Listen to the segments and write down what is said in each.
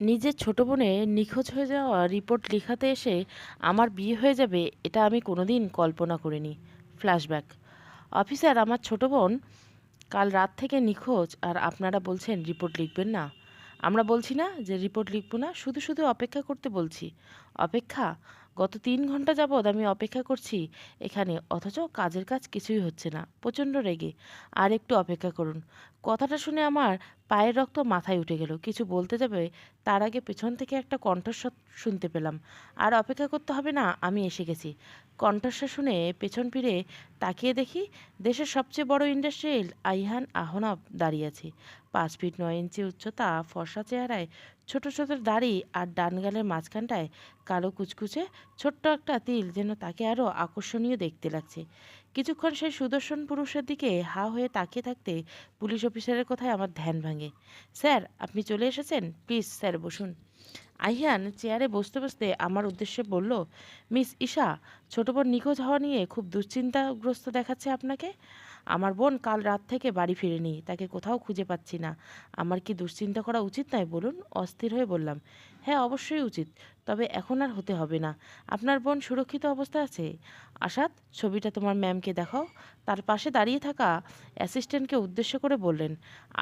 নিজের ছোট বোনের নিখোঁজ হয়ে যাওয়া রিপোর্ট লেখাতে এসে আমার বিয়ে হয়ে যাবে এটা আমি কোনোদিন কল্পনা করিনি। ফ্ল্যাশব্যাক। অফিসার, আমার ছোট বোন কাল রাত থেকে নিখোঁজ আর আপনারা বলছেন রিপোর্ট লিখবেন না। আমরা বলছি না যে রিপোর্ট লিখব না, শুধু শুধু অপেক্ষা করতে বলছি। অপেক্ষা? গত 3 ঘন্টা যাবৎ আমি অপেক্ষা করছি এখানে, অথচ কাজের কাজ কিছুই হচ্ছে না। প্রচণ্ড রেগে। আর একটু অপেক্ষা করুন। কথাটা শুনে আমার পায়ের রক্ত মাথায় উঠে গেল। কিছু বলতে যাবে তার আগে পেছন থেকে একটা কণ্ঠস্বর শুনতে পেলাম। আর অপেক্ষা করতে হবে না, আমি এসে গেছি। কণ্ঠস্বর শুনে পেছন ফিরে তাকিয়ে দেখি দেশের সবচেয়ে বড় ইন্ডাস্ট্রিয়াল আইহান আহনাব দাঁড়িয়ে আছে। 5 ফিট 9 ইঞ্চি উচ্চতা, ফর্সা চেহারায়, ছোট ছোট দাড়ি আর ডান গালের মাঝখানটায় কালো কুচকুচে ছোট্ট একটা তিল যেন তাকে আরও আকর্ষণীয় দেখতে লাগছে। কিছুক্ষণ সেই সুদর্শন পুরুষের দিকে হা হয়ে তাকিয়ে থাকতে পুলিশ অফিসারের কথায় আমার ধ্যান ভাঙে। স্যার, আপনি চলে এসেছেন, প্লিজ স্যার বসুন। আহিয়ান চেয়ারে বসতে বসতে আমার উদ্দেশ্যে বলল, মিস ঈশা, ছোট বোন নিখোঁজ হওয়া নিয়ে খুব দুশ্চিন্তাগ্রস্ত দেখাচ্ছে আপনাকে। আমার বোন কাল রাত থেকে বাড়ি ফিরেনি, তাকে কোথাও খুঁজে পাচ্ছি না। আমার কি দুশ্চিন্তা করা উচিত নয় বলুন? অস্থির হয়ে বললাম। হ্যাঁ, অবশ্যই উচিত, তবে এখন আর হতে হবে না। আপনার বোন সুরক্ষিত অবস্থায় আছে। আসাদ, ছবিটা তোমার ম্যামকে দেখাও। তার পাশে দাঁড়িয়ে থাকা অ্যাসিস্ট্যান্টকে উদ্দেশ্য করে বললেন।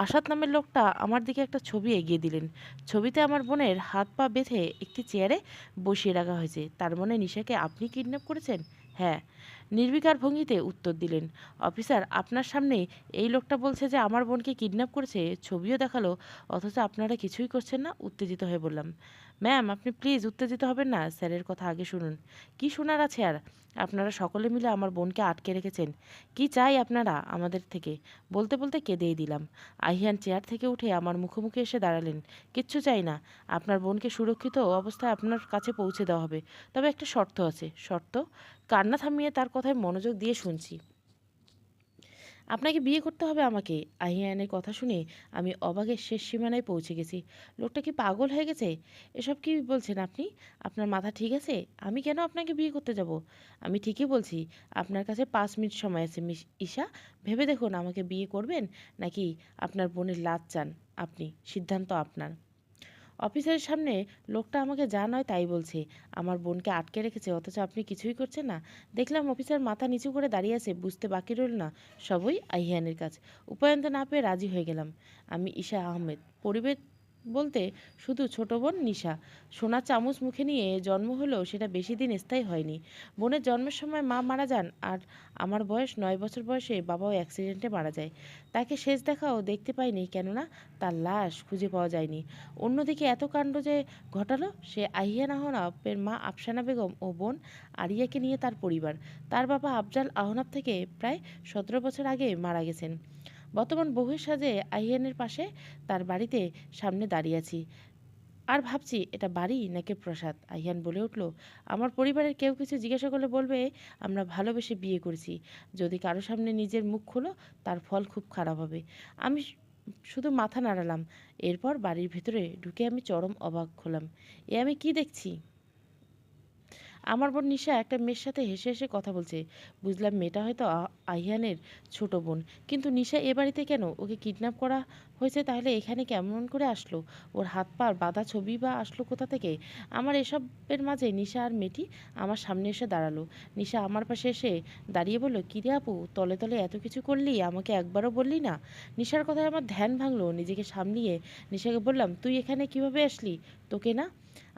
আসাদ নামের লোকটা আমার দিকে একটা ছবি এগিয়ে দিলেন। ছবিতে আমার বোনের হাত পা বেঁধে একটি চেয়ারে বসিয়ে রাখা হয়েছে। তার মানে নিশাকে আপনি কিডন্যাপ করেছেন? হ্যাঁ, নির্বিকার ভঙ্গিতে উত্তর দিলেন। অফিসার, আপনার সামনে এই লোকটা বলছে যে আমার বোনকে কিডন্যাপ করেছে, ছবিও দেখালো, অথচ আপনারা কিছুই করছেন না। উত্তেজিত হয়ে বললাম। ম্যাম, আপনি প্লিজ উত্তেজিত হবেন না, স্যারের কথা আগে শুনুন। কি শোনার আছে আর? আপনারা সকলে মিলে আমার বোনকে আটকে রেখেছেন। কি চাই আপনারা আমাদের থেকে? বলতে বলতে কেঁদেই দিলাম। আহিয়ান চেয়ার থেকে উঠে আমার মুখোমুখি এসে দাঁড়ালেন। কিচ্ছু চাই না। আপনার বোনকে সুরক্ষিত অবস্থায় আপনার কাছে পৌঁছে দেওয়া হবে। তবে একটা শর্ত আছে। শর্ত? কান্না থামিয়ে তার কথায় মনোযোগ দিয়ে শুনছি। আপনাকে বিয়ে করতে হবে আমাকে। আহিয়ানের কথা শুনে আমি অবাকের শেষ সীমানায় পৌঁছে গেছি। লোকটা কি পাগল হয়ে গেছে? এসব কি বলছেন আপনি? আপনার মাথা ঠিক আছে? আমি কেন আপনাকে বিয়ে করতে যাব? আমি ঠিকই বলছি। আপনার কাছে 5 মিনিট সময় আছে মিস ঈশা। ভেবে দেখুন, আমাকে বিয়ে করবেন নাকি আপনার বোনের লাশ চান আপনি। সিদ্ধান্ত আপনার। অফিসের সামনে লোকটা আমাকে যা নয় তাই বলছে। আমার বোনকে আটকে রেখেছে, অথচ আপনি কিছুই করছেন না। দেখলাম অফিসার মাথা নিচু করে দাঁড়িয়ে আছে, বুঝতে বাকি রইল না সবই আহিয়ানের কাজ। উপায়ন্ত না পেয়ে রাজি হয়ে গেলাম। আমি ঈশা আহমেদ। পরিবেশ বলতে শুধু ছোট বোন নিশা। সোনার চামচ মুখে নিয়ে জন্ম হলেও সেটা বেশি দিন স্থায়ী হয়নি। বোনের জন্মের সময় মা মারা যান, আর আমার বয়স 9 বছর বয়সে বাবাও অ্যাক্সিডেন্টে মারা যায়। তাকে শেষ দেখাও দেখতে পাইনি, কেননা তার লাশ খুঁজে পাওয়া যায়নি। অন্যদিকে এত কাণ্ড যে ঘটালো, সে আহিয়ান আহনাফের মা আফসানা বেগম ও বোন আরিয়াকে নিয়ে তার পরিবার। তার বাবা আফজাল আহনাফ থেকে প্রায় 17 বছর আগে মারা গেছেন। বর্তমান বহুর সাজে আহিয়ানের পাশে তার বাড়িতে সামনে দাঁড়িয়ে আছি। আর ভাবছি, এটা বাড়ি নাকি প্রাসাদ। আহিয়ান বলে উঠল, আমার পরিবারের কেউ কিছু জিজ্ঞাসা করলে বলবে আমরা ভালোবেসে বিয়ে করেছি। যদি কারো সামনে নিজের মুখ খোলো, তার ফল খুব খারাপ হবে। আমি শুধু মাথা নাড়ালাম। এরপর বাড়ির ভেতরে ঢুকে আমি চরম অবাক হলাম। এ আমি কি দেখছি? আমার বোন নিশা একটা মেয়ের সাথে হেসে হেসে কথা বলছে। বুঝলাম মেয়েটা হয়তো আহিয়ানের ছোট বোন। কিন্তু নিশা এ বাড়িতে কেন? ওকে কিডন্যাপ করা হয়েছে, তাহলে এখানে কেমন করে আসলো? ওর হাত পার বাঁধা ছবি বা আসলো কোথা থেকে? আমার এসবের মাঝে নিশা আর মেয়েটি আমার সামনে এসে দাঁড়ালো। নিশা আমার পাশে এসে দাঁড়িয়ে বলল, কিরে আপু, তলে তলে এত কিছু করলি, আমাকে একবারও বললি না? নিশার কথায় আমার ধ্যান ভাঙলো। নিজেকে সামলিয়ে নিশাকে বললাম, তুই এখানে কিভাবে আসলি? তোকে না?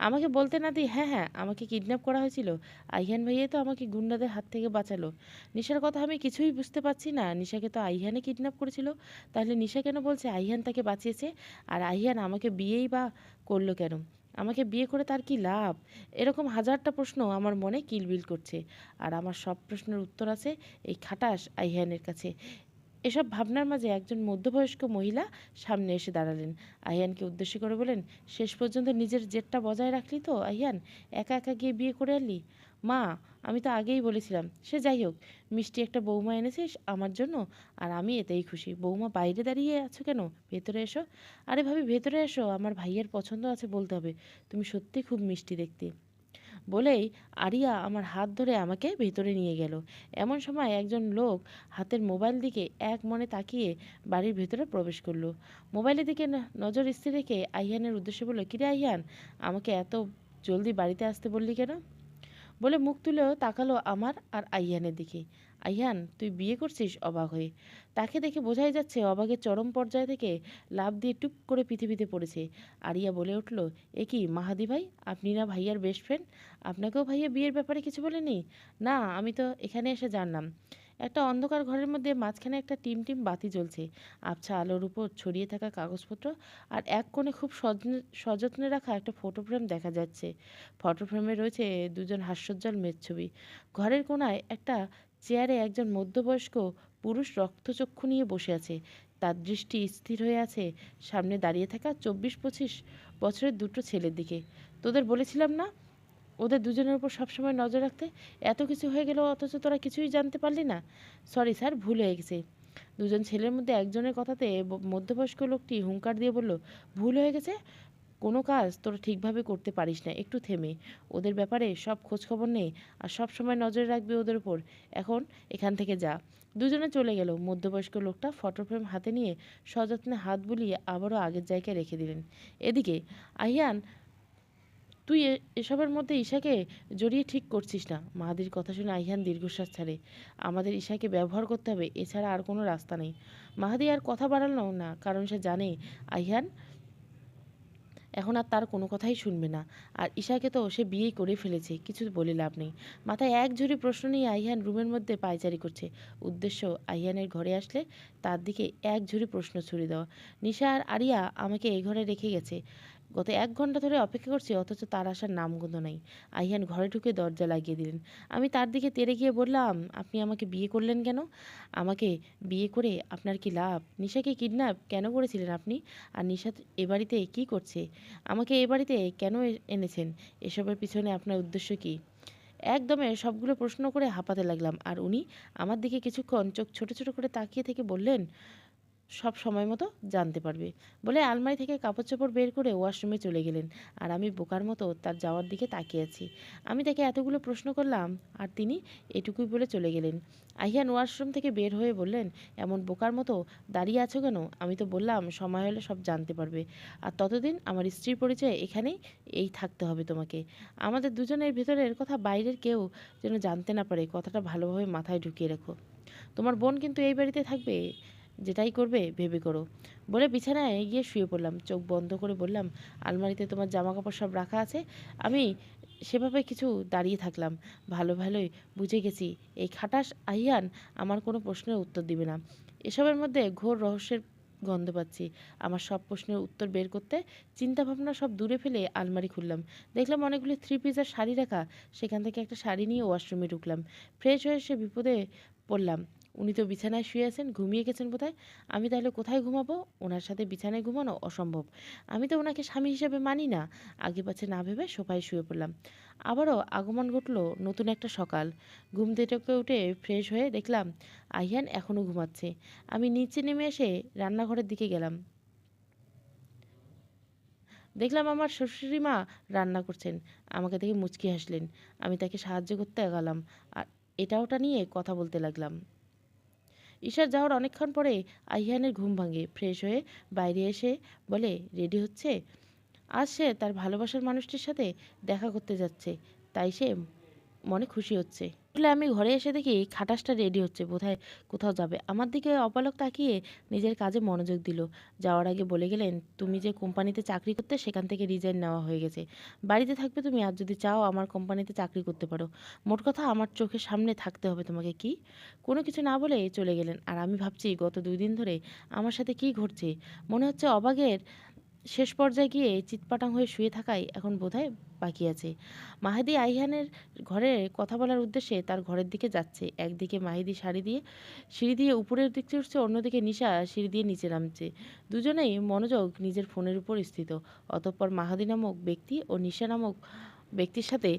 আমাকে বলতে না দিয়ে, হ্যাঁ হ্যাঁ, আমাকে কিডন্যাপ করা হয়েছিল। আইহান ভাইয়াই তো আমাকে গুন্ডাদের হাত থেকে বাঁচালো। নিশার কথা আমি কিছুই বুঝতে পারছি না। নিশাকে তো আইহানে কিডন্যাপ করেছিল। তাহলে নিশা কেন বলছে আইহান তাকে বাঁচিয়েছে? আর আইহান আমাকে বিয়েই বা করলো কেন? আমাকে বিয়ে করে তার কি লাভ? এরকম হাজারটা প্রশ্ন আমার মনে কিলবিল করছে। আর আমার সব প্রশ্নের উত্তর আছে এই খাটাস আইহানের কাছে। এসব ভাবনার মাঝে একজন মধ্যবয়স্ক মহিলা সামনে এসে দাঁড়ালেন। আহিয়ানকে উদ্দেশ্য করে বলেন, শেষ পর্যন্ত নিজের জেদটা বজায় রাখলি তো আহিয়ান? একা একা গিয়ে বিয়ে করে আনলি? মা, আমি তো আগেই বলেছিলাম। সে যাই হোক, মিষ্টি একটা বৌমা এনেছিস আমার জন্য, আর আমি এতেই খুশি। বৌমা, বাইরে দাঁড়িয়ে আছো কেন? ভেতরে এসো। আরে ভাবি, ভেতরে এসো, আমার ভাইয়ের পছন্দ আছে বলতে হবে। তুমি সত্যি খুব মিষ্টি দেখতে। বলেই আরিয়া আমার হাত ধরে আমাকে ভেতরে নিয়ে গেল। এমন সময় একজন লোক হাতের মোবাইল দিকে এক মনে তাকিয়ে বাড়ির ভেতরে প্রবেশ করলো। মোবাইলের দিকে নজর স্থির রেখে আইহানের উদ্দেশ্যে বলল, কিরে আইহান, আমাকে এত জলদি বাড়িতে আসতে বললি কেন? বলে মুখ তুলেও তাকালো আমার আর আইহানের দিকে। আইহান, তুই বিয়ে করছিস? অবাক হয়ে তাকে দেখে বোঝাই যাচ্ছে অবাকের চরম পর্যায় থেকে লাফ দিয়ে টুপ করে পৃথিবীতে পড়েছে। আরিয়া বলে উঠল, এ কি মাহাদি ভাই, আপনি না ভাইয়ার বেস্ট ফ্রেন্ড? আপনাকেও ভাইয়া বিয়ের ব্যাপারে কিছু বলেনি? না, আমি তো এখানে এসে জানলাম। একটা অন্ধকার ঘরের মধ্যে মাঝখানে একটা টিম টিম বাতি জ্বলছে, আবছা আলোর উপর ছড়িয়ে থাকা কাগজপত্র, আর এক কোণে খুব সযত্নে রাখা একটা ফটো ফ্রেম দেখা যাচ্ছে। ফটো ফ্রেমে রয়েছে দুজন হাস্যোজ্জ্বল মেয়ের ছবি। ঘরের কোণায় একটা চেয়ারে একজন মধ্যবয়স্ক পুরুষ রক্তচক্ষু নিয়ে বসে আছে। তার দৃষ্টি স্থির হয়ে আছে সামনে দাঁড়িয়ে থাকা 24-25 বছরের দুটো ছেলের দিকে। তোদের বলেছিলাম না ওদের দুজনের উপর সবসময় নজর রাখতে? এত কিছু হয়ে গেল অথচ তোরা কিছুই জানতে পারলি না। সরি স্যার, ভুল হয়ে গেছে। দুজন ছেলের মধ্যে একজনের কথাতে মধ্যবয়স্ক লোকটি হুঙ্কার দিয়ে বলল, ভুল হয়ে গেছে? কোনো কাজ তোরা ঠিকভাবে করতে পারিস না, একটু থেমে ওদের ব্যাপারে সব খোঁজখবর নে, আর সব সময় নজরে রাখবি ওদের উপর। এখন এখান থেকে যা। দুজনে চলে গেল। মধ্যবয়স্ক লোকটা ফটো ফ্রেম হাতে নিয়ে সযত্নে হাত বুলিয়ে আবারও আগের জায়গায় রেখে দিলেন। এদিকে আহিয়ান, তুই এসবের মধ্যে ঈশাকে জড়িয়ে ঠিক করছিস না। মাহাদির কথা শুনে আহিয়ান দীর্ঘশ্বাস ছাড়ে। আমাদের ঈশাকে ব্যবহার করতে হবে, এছাড়া আর কোনো রাস্তা নেই। মাহাদি আর কথা বাড়ালো না, কারণ সে জানে আহিয়ান এখন আর তার কোনো কথাই শুনবে না। আর ঈশাকে তো সে বিয়েই করে ফেলেছে, কিছু বলে লাভ নেই। মাথায় এক ঝুড়ি প্রশ্ন নিয়ে আহিয়ান রুমের মধ্যে পায়চারি করছে। উদ্দেশ্য আহিয়ানের ঘরে আসলে তার দিকে এক ঝুড়ি প্রশ্ন ছুড়ে দেওয়া। নিশা আর আরিয়া আমাকে এই ঘরে রেখে গেছে, গত 1 ঘন্টা ধরে অপেক্ষা করছি, অথচ তার আসার নামগন্ধ নাই। আহিয়ান ঘরে ঢুকে দরজা লাগিয়ে দিলেন। আমি তার দিকে তেড়ে গিয়ে বললাম, আপনি আমাকে বিয়ে করলেন কেন? আমাকে বিয়ে করে আপনার কি লাভ? নিশাকে কিডন্যাপ কেন করেছিলেন আপনি? আর নিশা এ বাড়িতে কী করছে? আমাকে এ বাড়িতে কেন এনেছেন? এসবের পিছনে আপনার উদ্দেশ্য কী? একদমে সবগুলো প্রশ্ন করে হাঁপাতে লাগলাম। আর উনি আমার দিকে কিছুক্ষণ চোখ ছোট ছোট করে তাকিয়ে থেকে বললেন, সব সময় মতো জানতে পারবে। বলে আলমারি থেকে কাপড় চোপড় বের করে ওয়াশরুমে চলে গেলেন। আর আমি বোকার মতো তার যাওয়ার দিকে তাকিয়ে আছি। আমি তাকে এতগুলো প্রশ্ন করলাম আর তিনি এটুকুই বলে চলে গেলেন। আহিয়ান ওয়াশরুম থেকে বের হয়ে বললেন, এমন বোকার মতো দাঁড়িয়ে আছো কেন? আমি তো বললাম সময় হলে সব জানতে পারবে। আর ততদিন আমার স্ত্রীর পরিচয় এখানেই থাকতে হবে তোমাকে। আমাদের দুজনের ভেতরের কথা বাইরের কেউ যেন জানতে না পারে, কথাটা ভালোভাবে মাথায় ঢুকিয়ে রাখো। তোমার বোন কিন্তু এই বাড়িতে থাকবে, যেটাই করবে ভেবে করো। বলে বিছানায় গিয়ে শুয়ে পড়লাম। চোখ বন্ধ করে বললাম, আলমারিতে তোমার জামা কাপড় সব রাখা আছে। আমি সেভাবে কিছু দাঁড়িয়ে থাকলাম। ভালো ভালোই বুঝে গেছি এই খাটাস আহিয়ান আমার কোনো প্রশ্নের উত্তর দিবে না। এসবের মধ্যে ঘোর রহস্যের গন্ধ পাচ্ছি। আমার সব প্রশ্নের উত্তর বের করতে চিন্তা ভাবনা সব দূরে ফেলে আলমারি খুললাম। দেখলাম অনেকগুলি 3 পিস আর শাড়ি রাখা। সেখান থেকে একটা শাড়ি নিয়ে ওয়াশরুমে ঢুকলাম। ফ্রেশ হয়ে সে বিপদে পড়লাম। উনি তো বিছানায় শুয়ে আছেন, ঘুমিয়ে গেছেন বোধহয়। আমি তাহলে কোথায় ঘুমাবো? ওনার সাথে বিছানায় ঘুমানো অসম্ভব। আমি তো ওনাকে স্বামী হিসেবে মানি না। আগে পাছে না ভেবে সোফায় শুয়ে পড়লাম। আবারও আগমন ঘটলো নতুন একটা সকাল। ঘুম থেকে উঠে ফ্রেশ হয়ে দেখলাম আহিয়ান এখনও ঘুমাচ্ছে। আমি নিচে নেমে এসে রান্নাঘরের দিকে গেলাম। দেখলাম আমার শ্বশুরি মা রান্না করছেন। আমাকে দেখে মুচকি হাসলেন। আমি তাকে সাহায্য করতে গেলাম আর এটা ওটা নিয়ে কথা বলতে লাগলাম। ঈশার যাওয়ার অনেকক্ষণ পরে আহিয়ানের ঘুম ভাঙে। ফ্রেশ হয়ে বাইরে এসে বলে, রেডি হচ্ছে। আজ সে তার ভালোবাসার মানুষটির সাথে দেখা করতে যাচ্ছে, তাই সে মনে খুশি হচ্ছে। বলে আমি ঘরে এসে দেখি খাটাসটা রেডি হচ্ছে, বোধহয় কোথাও যাবে। আমার দিকে অপলক তাকিয়ে নিজের কাজে মনোযোগ দিল। যাওয়ার আগে বলে গেলেন, তুমি যে কোম্পানিতে চাকরি করতে সেখান থেকে রিজাইন নেওয়া হয়ে গেছে। বাড়িতে থাকবে তুমি, আর যদি চাও আমার কোম্পানিতে চাকরি করতে পারো। মোট কথা আমার চোখের সামনে থাকতে হবে তোমাকে। কি? কোনো কিছু না বলে চলে গেলেন। আর আমি ভাবছি গত 2 দিন ধরে আমার সাথে কি ঘটছে। মনে হচ্ছে অবাগের শেষ পর্যায়ে গিয়ে চিৎপাটাং হয়ে শুয়ে থাকাই এখন বোধহয় বাকি আছে। মাহেদি আইহানের ঘরে কথা বলার উদ্দেশ্যে তার ঘরের দিকে যাচ্ছে। একদিকে মাহিদি সিঁড়ি দিয়ে উপরের দিকে উঠছে, অন্যদিকে নিশা সিঁড়ি দিয়ে নিচে নামছে। দুজনেই মনোযোগ নিজের ফোনের উপর স্থিত। অতঃপর মাহাদি নামক ব্যক্তি ও নিশা নামক ব্যক্তির সাথে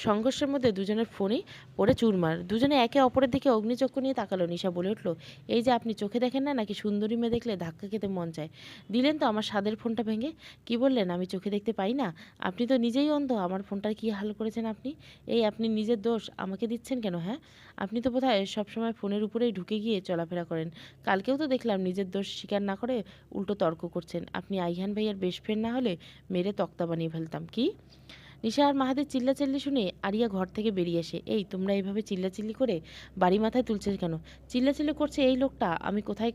সংঘর্ষের মধ্যে দুজনের ফোনই পড়ে চুরমার। দুজনে একে অপরের দিকে অগ্নিচক্ষু নিয়ে তাকালো। নিশা বলে উঠল, এই যে আপনি চোখে দেখেন না নাকি সুন্দরী মেয়ে দেখলে ধাক্কা খেতে মন চায়? দিলেন তো আমার স্বাদের ফোনটা ভেঙে। কি বললেন আমি চোখে দেখতে পাই না? আপনি তো নিজেই অন্ধ। আমার ফোনটার কি হাল করেছেন আপনি? এই আপনি নিজের দোষ আমাকে দিচ্ছেন কেন? হ্যাঁ, আপনি তো বোধহয় সবসময় ফোনের উপরেই ঢুকে গিয়ে চলাফেরা করেন। কালকেও তো দেখলাম নিজের দোষ স্বীকার না করে উল্টো তর্ক করছেন। আপনি আইহান ভাইয়ের বেস্ট ফ্রেন্ড না হলে মেরে তক্তা বানিয়ে ফেলতাম। কি? নিশা আর মাহাদের চিল্লাচিল্লি শুনে আরিয়া ঘর থেকে বেরিয়ে আসে। এই তোমরা এইভাবে চিল্লাচিল্লি করে বাড়ি মাথায় তুলছে কেন? চিল্লাচিল্লি করছে এই লোকটা, আমি কোথায়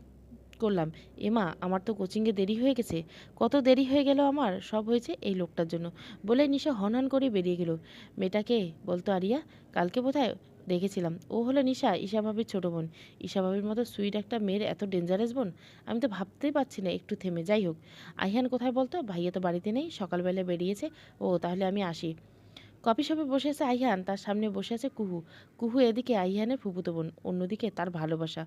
করলাম? এমা আমার তো কোচিংয়ে দেরি হয়ে গেছে। কত দেরি হয়ে গেল আমার, সব হয়েছে এই লোকটার জন্য, বলে নিশা হনহন করে বেরিয়ে গেল। মেয়েটাকে বলতো আরিয়া, কালকে বোধহয় দেখেছিলাম। ও হলো নিশা, ঈশা ভাবির ছোট বোন। ঈশা ভাবির মতো সুইট একটা মেয়ের এত ডেঞ্জারাস বোন, আমি তো ভাবতেই পারছি না। একটু থেমে, যাই হোক, আইহান কোথায় বলতো? ভাইয়া তো বাড়িতে নেই, সকালবেলা বেরিয়েছে। ও তাহলে আমি আসি। কফি শপে বসে আছে আইহান, তার সামনে বসে আছে কুহু। কুহু এদিকে আইহানের ফুফুতো বোন, অন্যদিকে তার ভালোবাসা।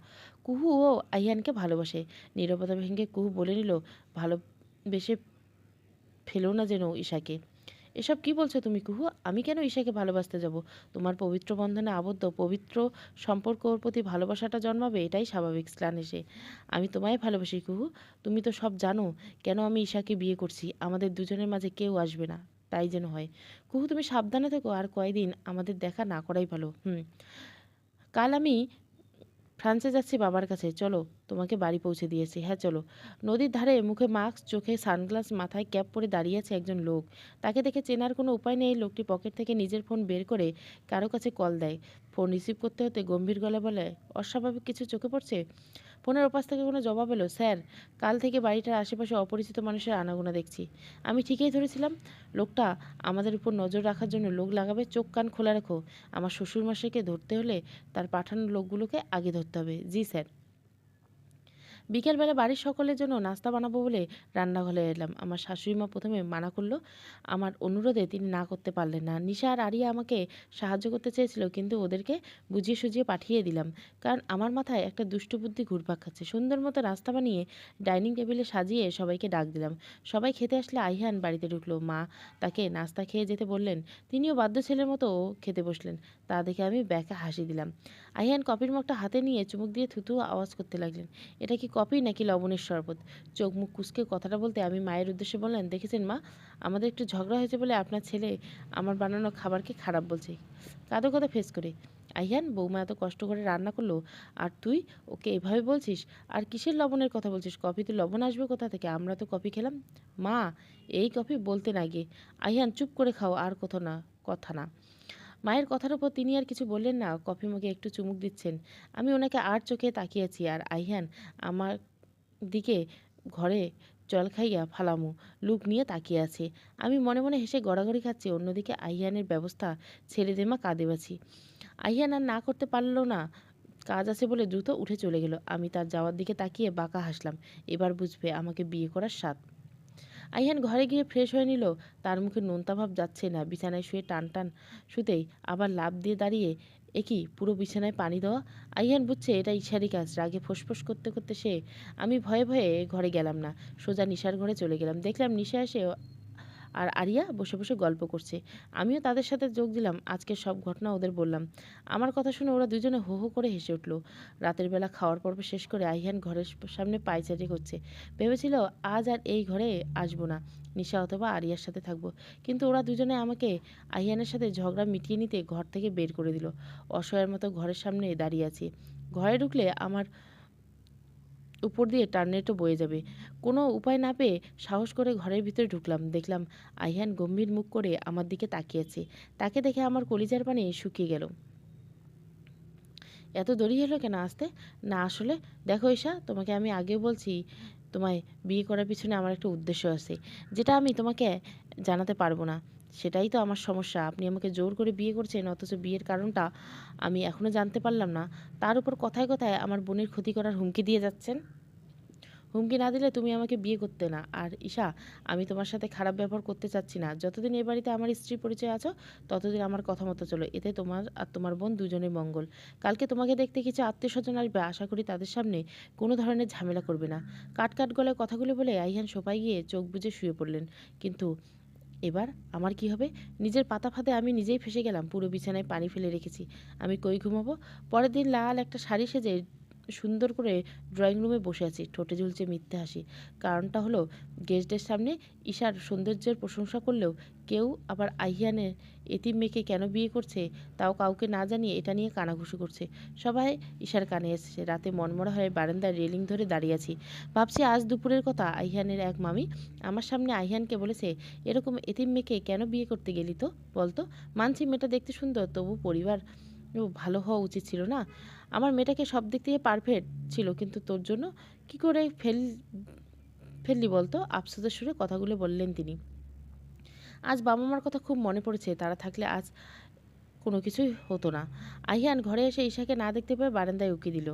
কুহুও আইহানকে ভালোবাসে। নীরবতা ভেঙে কুহু বলে নিল, ভালোবেসে ফেলো না যেন ঈশাকে। এসব কি বলছো তুমি কুহু? আমি কেন ঈশাকে ভালোবাসতে যাব? তোমার পবিত্র বন্ধনে আবদ্ধ পবিত্র সম্পর্ক ওর প্রতি ভালোবাসাটা জন্মাবে, এটাই স্বাভাবিক। স্লান এসে, আমি তোমায় ভালোবাসি কুহু। তুমি তো সব জানো কেন আমি ঈশাকে বিয়ে করছি। আমাদের দুজনের মাঝে কেউ আসবে না, তাই যেন হয়। কুহু তুমি সাবধানে থেকো, আর কয়দিন আমাদের দেখা না করাই ভালো। কাল আমি ফ্রান্সে যাচ্ছি বাবার কাছে, চলো। তোমাকে বাড়ি পৌঁছে দিয়েছি। হ্যাঁ চলো। নদীর ধারে মুখে মাস্ক, চোখে সানগ্লাস, মাথায় ক্যাপ পরে দাঁড়িয়ে আছে একজন লোক। তাকে দেখে চেনার কোনো উপায় নেই। লোকটি পকেট থেকে নিজের ফোন বের করে কারো কাছে কল দেয়। ফোন রিসিভ করতে হতে গম্ভীর গলা বলে, অস্বাভাবিক কিছু চোখে পড়ছে? ফোনের ওপাশ থেকে কোনো জবাব এলো, স্যার, কাল থেকে বাড়িটার আশেপাশে অপরিচিত মানুষের আনাগোনা দেখছি। আমি ঠিকই ধরেছিলাম, লোকটা আমাদের উপর নজর রাখার জন্য লোক লাগাবে। চোখ কান খোলা রেখো। আমার শ্বশুরমশাইকে ধরতে হলে তার পাঠানো লোকগুলোকে আগে ধরতে হবে। জি স্যার। বিকেলবেলা বাড়ির সকলের জন্য নাস্তা বানাবো বলে রান্নাঘরে এলাম। আমার শাশুড়িমা প্রথমে মানা করলো। আমার অনুরোধে তিনি না করতে পারলেন না। নিশা আর আরিয়া আমাকে সাহায্য করতে চেয়েছিল, কিন্তু ওদেরকে বুঝিয়ে সুঝিয়ে পাঠিয়ে দিলাম, কারণ আমার মাথায় একটা দুষ্টু বুদ্ধি ঘুরপাক খাচ্ছে। সুন্দর মতো নাস্তা বানিয়ে ডাইনিং টেবিলে সাজিয়ে সবাইকে ডাক দিলাম। সবাই খেতে আসলে আইহান বাড়িতে ঢুকলো। মা তাকে নাস্তা খেয়ে যেতে বললেন। তিনিও বাধ্য ছেলের মতো খেতে বসলেন। তা দেখে আমি ব্যাকা হাসি দিলাম। আইহান কফির মগটা হাতে নিয়ে চুমুক দিয়ে থুতু আওয়াজ করতে লাগলেন। এটা কি কফি নাকি লবণের শরবত? চোখ মুখ কুঁচকে কথাটা বলতে আমি মায়ের উদ্দেশ্যে বললেন, দেখেছেন মা, আমাদের একটু ঝগড়া হয়েছে বলে আপনার ছেলে আমার বানানো খাবারকে খারাপ বলছে। কাঁদো কথা ফেস করে। আইহান, বৌমা এত কষ্ট করে রান্না করলো আর তুই ওকে এভাবে বলছিস? আর কিসের লবণের কথা বলছিস? কফিতে লবণ আসবে কোথা থেকে? আমরা তো কফি খেলাম। মা, এই কফি বলতে না গিয়ে। আইহান, চুপ করে খাও, আর কথা না। মায়ের কথার উপর তিনি আর কিছু বললেন না। কফি মগে একটু চুমুক দিচ্ছেন। আমি ওনাকে আর চোখে তাকিয়েছি, আর আইহান আমার দিকে ঘরে জল খাইয়া ফালামু লুক নিয়ে তাকিয়ে আছে। আমি মনে মনে হেসে গড়াগড়ি খাচ্ছি। অন্যদিকে আইহানের ব্যবস্থা ছেড়ে দেমা কাঁদে বাছি। আইহান আর না করতে পারল না, কাজ আছে বলে দ্রুত উঠে চলে গেল। আমি তার যাওয়ার দিকে তাকিয়ে বাঁকা হাসলাম। এবার বুঝবে আমাকে বিয়ে করার স্বাদ। আইহান ঘরে গিয়ে ফ্রেশ হয়ে নিল। তার মুখে নোনতা ভাব যাচ্ছে না। বিছানায় শুয়ে টান টান শুতেই আবার লাফ দিয়ে দাঁড়িয়ে, একই পুরো বিছানায় পানি দেওয়া। আইহান বুঝছে এটা ঈশারই কাজ। রাগে ফোঁসফোঁস করতে করতে সে, আমি ভয়ে ভয়ে ঘরে গেলাম না, সোজা নিশার ঘরে চলে গেলাম। দেখলাম নিশা এসে আর আরিয়া বসে বসে গল্প করছে। আমিও তাদের সাথে যোগ দিলাম। আজকের সব ঘটনা ওদের বললাম। আমার কথা শুনে ওরা দুজনে হো হো করে হেসে উঠল। রাতের বেলা খাওয়ার পর্ব শেষ করে আইহান ঘরের সামনে পায়চারি করছে। ভেবেছিল আজ আর এই ঘরে আসবো না, নিশা অথবা আরিয়ার সাথে থাকবো। কিন্তু ওরা দুজনে আমাকে আইহানের সাথে ঝগড়া মিটিয়ে নিতে ঘর থেকে বের করে দিল। অসহায়ের মতো ঘরের সামনে দাঁড়িয়ে আছি। ঘরে ঢুকলে আমার উপর দিয়ে টার্নেটো বয়ে যাবে। কোনো উপায় না পেয়ে সাহস করে ঘরের ভিতরে ঢুকলাম। দেখলাম আইহান গম্ভীর মুখ করে আমার দিকে তাকিয়েছে। তাকে দেখে আমার কলিজার পানি শুকিয়ে গেল। এত দেরি হলো কেন আসতে? না আসলে দেখো ঈশা, তোমাকে আমি আগেও বলছি, তোমায় বিয়ে করার পিছনে আমার একটা উদ্দেশ্য আছে, যেটা আমি তোমাকে জানাতে পারবো না। সেটাই তো আমার সমস্যা। আপনি আমাকে জোর করে বিয়ে করছেন, অথচ বিয়ের কারণটা আমি এখনও জানতে পারলাম না। তার উপর কথায় কথায় আমার বোনের ক্ষতি করার হুমকি দিয়ে যাচ্ছেন। হুমকি না দিলে তুমি আমাকে বিয়ে করতে না। আর ঈশা, আমি তোমার সাথে খারাপ ব্যবহার করতে চাচ্ছি না। যতদিন এই বাড়িতে আমার স্ত্রী পরিচয় আছো, ততদিন আমার কথা মতো চলো। এতে তোমার আর তোমার বোন দুজনের মঙ্গল। কালকে তোমাকে দেখতে কিছু আত্মীয় স্বজন আসবে, আশা করি তাদের সামনে কোনো ধরনের ঝামেলা করবে না। কাট কাট গলায় কথাগুলো বলে আইহান সোফায় গিয়ে চোখ বুজে শুয়ে পড়লেন। কিন্তু এবার আমার কি হবে? নিজের পাতা ফাঁদে আমি নিজেই ফেঁসে গেলাম। পুরো বিছানায় পানি ফেলে রেখেছি। আমি কই ঘুমাবো? পরের দিন লাল একটা শাড়ি সেজে সুন্দর করে ড্রয়িং রুমে বসে আছি। ঠোঁটে ঝুলছে মিথ্যে হাসি। কারণটা হলো গেস্টদের সামনে ঈশার সৌন্দর্যের প্রশংসা করলেও কেউ আবার আহিয়ানের এতিম মেয়েকে কেন বিয়ে করছে তাও কাউকে না জানিয়ে এটা নিয়ে কানাঘুষো করছে। সবাই ঈশার কানে এসেছে। রাতে মনমরা হয়ে বারান্দায় রেলিং ধরে দাঁড়িয়ে আছি। ভাবছি আজ দুপুরের কথা। আহিয়ানের এক মামি আমার সামনে আহিয়ানকে বলেছে, এরকম এতিম মেয়েকে কেন বিয়ে করতে গেলি তো বলতো? মানছি মেয়েটা দেখতে সুন্দর, তবু পরিবার ভালো হওয়া উচিত ছিল না? আমার মেয়েটাকে সব দিক থেকে পারফেক্ট ছিল, কিন্তু তোর জন্য কি করে ফেললি বলতো? আফসোসের সুরে কথাগুলো বললেন তিনি। আজ বাবা মার কথা খুব মনে পড়েছে। তারা থাকলে আজ কোনো কিছুই হতো না। আহিয়ান ঘরে এসে ঈশাকে না দেখতে পেয়ে বারান্দায় উকি দিল।